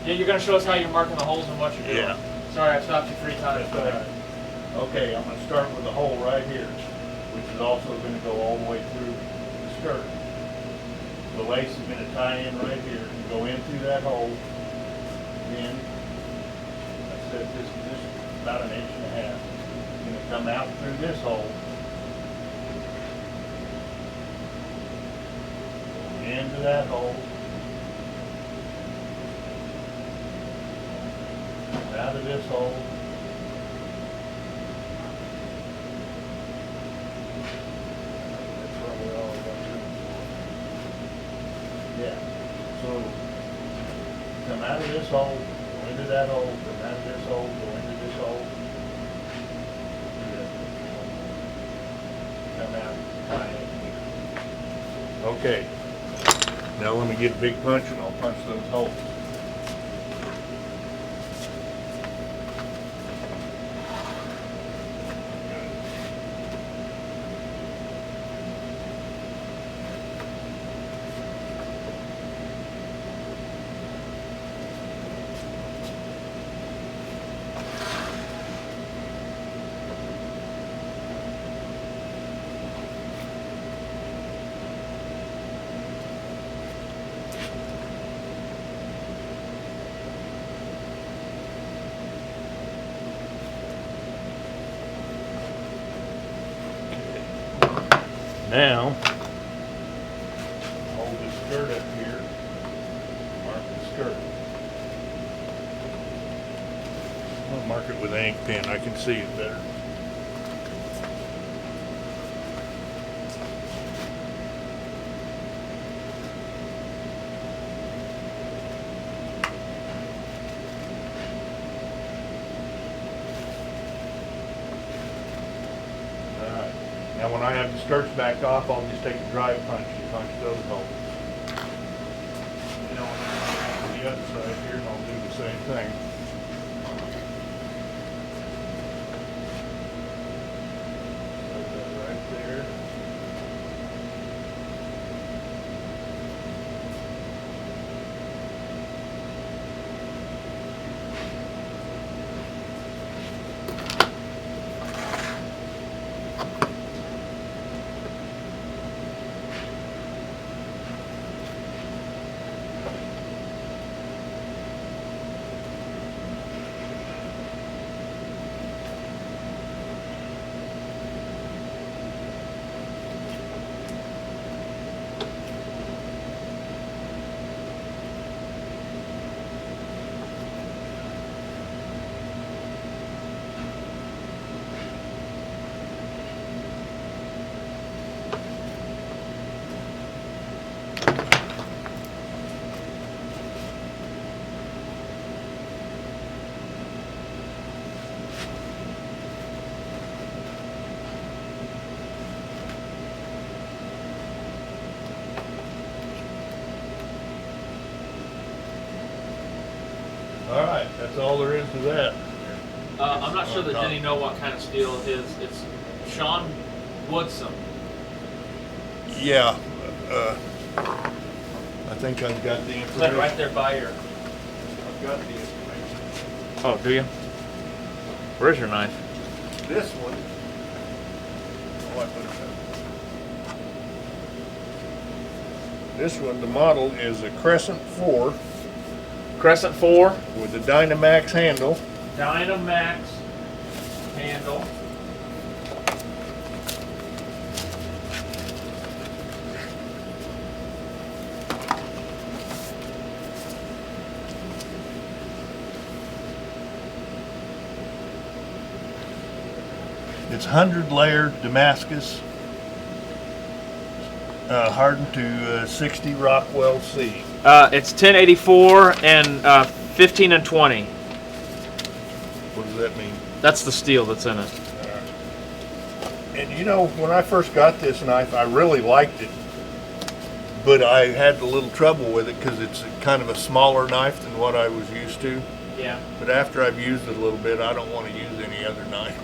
Speaker 2: Yeah, you're going to show us how you're marking the holes and what you're doing.
Speaker 1: Yeah.
Speaker 2: Sorry, I stopped you 3 times.
Speaker 1: That's all right. Okay, I'm going to start with a hole right here, which is also going to go all the way through the skirt. The lace is going to tie in right here and go in through that hole. Then, I said this is about 1.5 inches. It's going to come out through this hole. Into that hole. Out of this hole. That's probably all I got to do. Yeah. So come out of this hole, go into that hole, come out of this hole, go into this hole. Come out, tie in here. Okay. Now let me get a big punch and I'll punch those holes. Now, hold this skirt up here, mark the skirt. I'll mark it with an ink pen, I can see it better. Now when I have the skirts back off, I'll just take a drive punch and punch those holes. You know, on the other side here, and I'll do the same thing. Put that right there. All right, that's all there is to that.
Speaker 2: I'm not sure that Denny know what kind of steel it is. It's Sean Woodson.
Speaker 1: Yeah, I think I've got the
Speaker 2: Is
Speaker 1: information.
Speaker 2: that right there by your?
Speaker 1: I've got the information.
Speaker 2: Oh, do you? Where's your knife?
Speaker 1: This one. Oh, I put it up. This one, the model is a Crescent 4
Speaker 2: Crescent 4.
Speaker 1: with the Dynamax handle.
Speaker 2: Dynamax handle.
Speaker 1: It's 100-layer Damascus, hardened to 60 Rockwell C.
Speaker 2: It's 1084 and 15 and 20.
Speaker 1: What does that mean?
Speaker 2: That's the steel that's in it.
Speaker 1: And you know, when I first got this knife, I really liked it, but I had a little trouble with it because it's kind of a smaller knife than what I was used to.
Speaker 2: Yeah.
Speaker 1: But after I've used it a little bit, I don't want to use any other knife.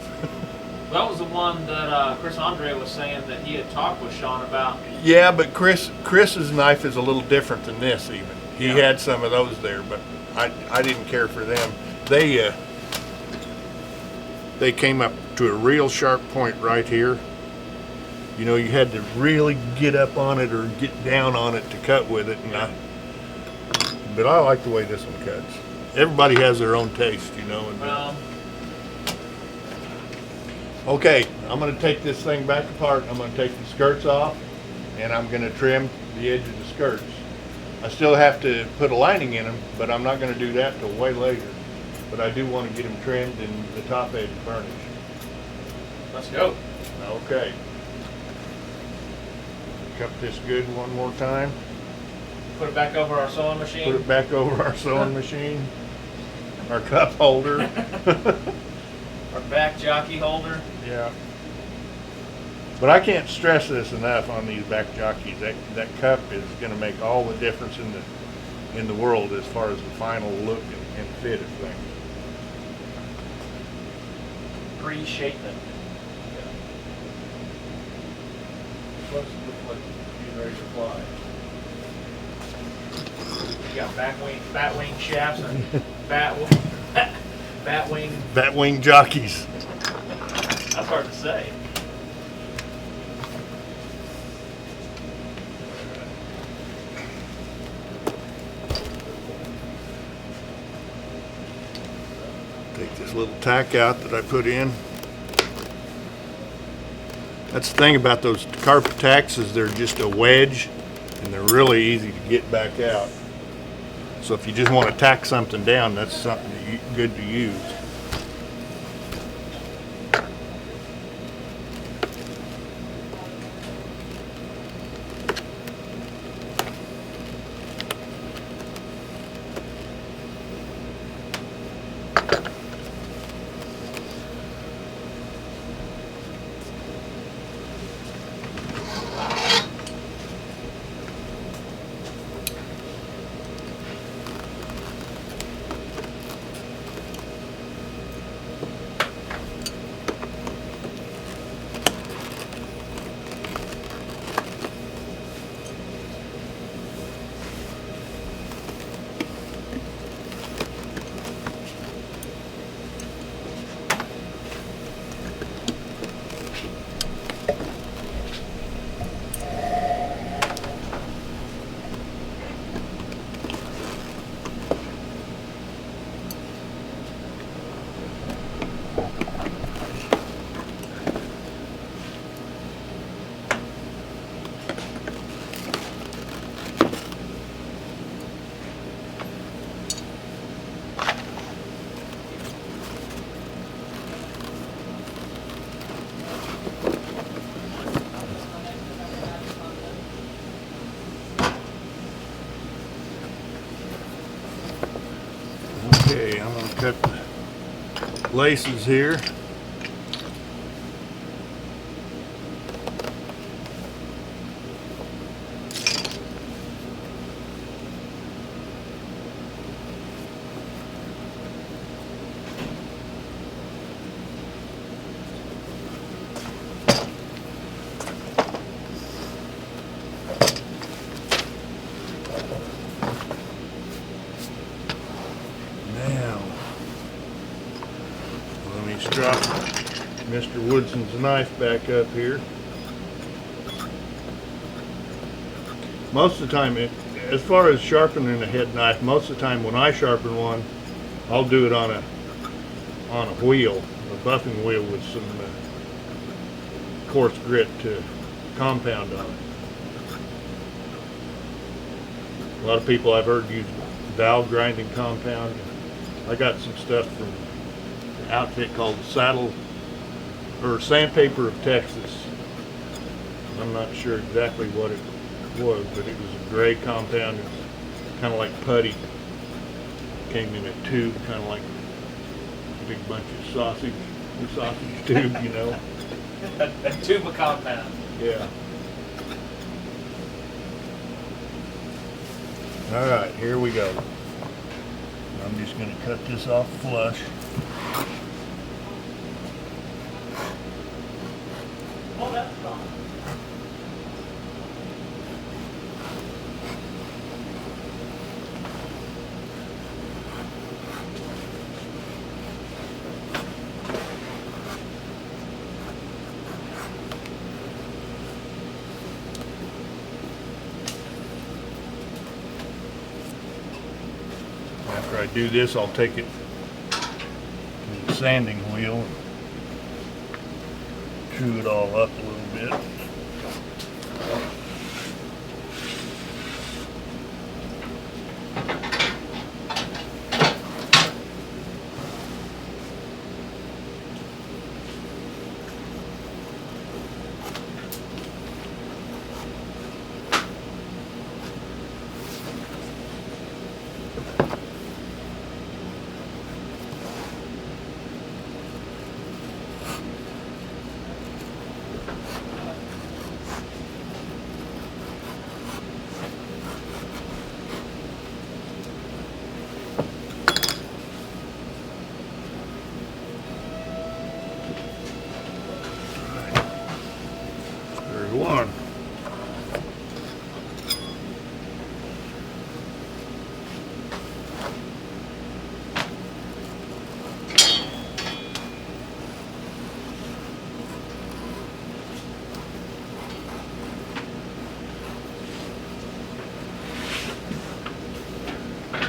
Speaker 2: That was the one that Chris Andre was saying that he had talked with Sean about.
Speaker 1: Yeah, but Chris's knife is a little different than this even. He had some of those there, but I didn't care for them. They came up to a real sharp point right here. You know, you had to really get up on it or get down on it to cut with it. But I like the way this one cuts. Everybody has their own taste, you know. And, okay, I'm going to take this thing back apart. I'm going to take the skirts off, and I'm going to trim the edge of the skirts. I still have to put a lining in them, but I'm not going to do that till way later. But I do want to get them trimmed and the top edge burnished.
Speaker 2: Let's go.
Speaker 1: Okay. Cup this good one more time.
Speaker 2: Put it back over our sewing machine.
Speaker 1: Put it back over our sewing machine. Our cup holder.
Speaker 2: Our back jockey holder.
Speaker 1: Yeah. But I can't stress this enough on these back jockeys. That cup is going to make all the difference in the world as far as the final look and fit of things.
Speaker 2: Pre-shaping.
Speaker 1: Plus, it looks like he's ready to fly.
Speaker 2: You got bat wing shafts and bat wing.
Speaker 1: Bat wing jockeys.
Speaker 2: That's hard to say.
Speaker 1: Take this little tack out that I put in. That's the thing about those carpet tacks is they're just a wedge and they're really easy to get back out. So if you just want to tack something down, that's something good to use. Okay, I'm going to cut the laces here. Drop Mr. Woodson's knife back up here. Most of the time, as far as sharpening a head knife, most of the time when I sharpen one, I'll do it on a wheel, a buffing wheel with some coarse grit to compound on it. A lot of people I've heard use valve grinding compound. I got some stuff from outfit called Saddle or Sandpaper of Texas. I'm not sure exactly what it was, but it was a gray compound. It's kind of like putty. Came in a tube, kind of like a big bunch of sausage tube, you know.
Speaker 2: a tube of compound.
Speaker 1: Yeah. All right, here we go. I'm just going to cut this off flush.
Speaker 2: Oh, that's gone.
Speaker 1: After I do this, I'll take it to the sanding wheel, chew it all up a little bit.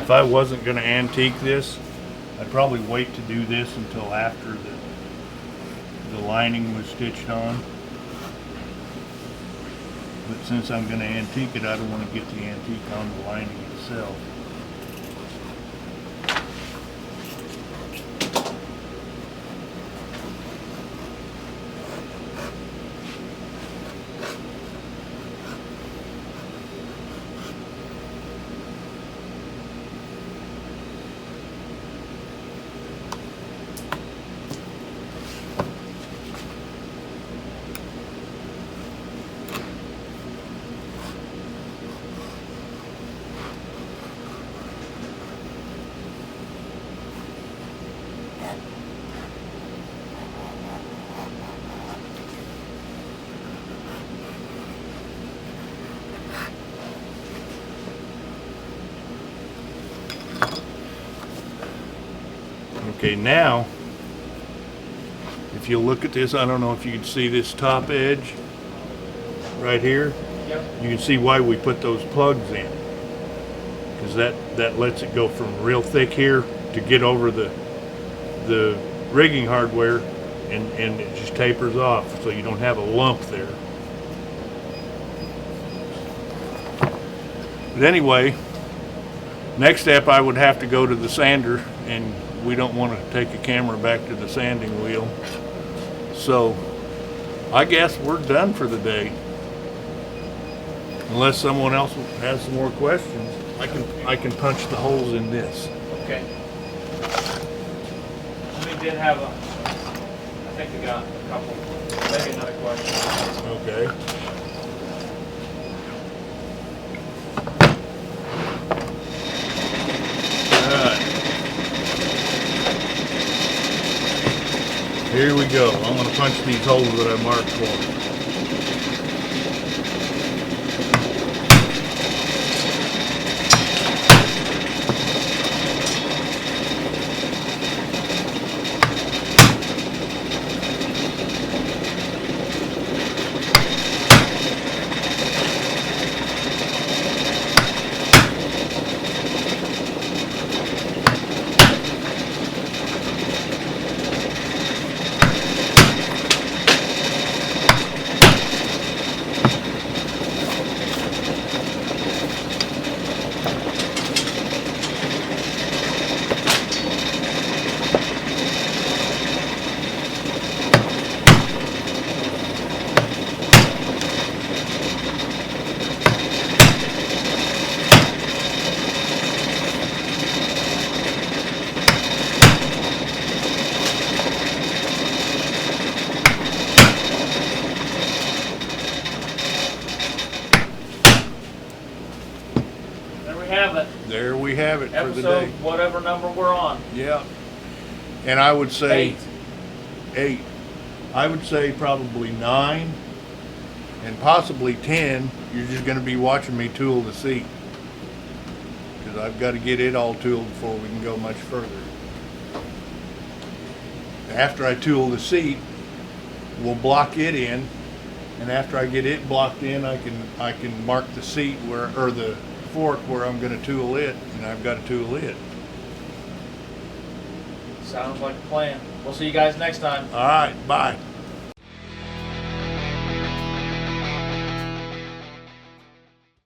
Speaker 1: if I wasn't going to antique this, I'd probably wait to do this until after the lining was stitched on. But since I'm going to antique it, I don't want to get the antique on the lining itself. Okay, now, if you look at this, I don't know if you can see this top edge right here.
Speaker 2: Yep.
Speaker 1: You can see why we put those plugs in. Because that lets it go from real thick here to get over the rigging hardware, and it just tapers off so you don't have a lump there. But anyway, next step I would have to go to the sander, and we don't want to take a camera back to the sanding wheel. So I guess we're done for the day. Unless someone else has some more questions, I can punch the holes in this.
Speaker 2: Okay. We did have I think we got a couple, maybe another question.
Speaker 1: Okay. Here we go. I'm going to punch these holes that I marked for. There we have it for the
Speaker 2: Episode,
Speaker 1: day.
Speaker 2: whatever number we're on.
Speaker 1: Yeah. And I would say
Speaker 2: 8.
Speaker 1: I would say probably 9 and possibly 10. You're just going to be watching me tool the seat, because I've got to get it all tooled before we can go much further. After I tool the seat, we'll block it in, and after I get it blocked in, I can mark the seat where, or the fork where I'm going to tool it, and I've got to tool it.
Speaker 2: Sounds like a plan. We'll see you guys next time.
Speaker 1: All right, bye.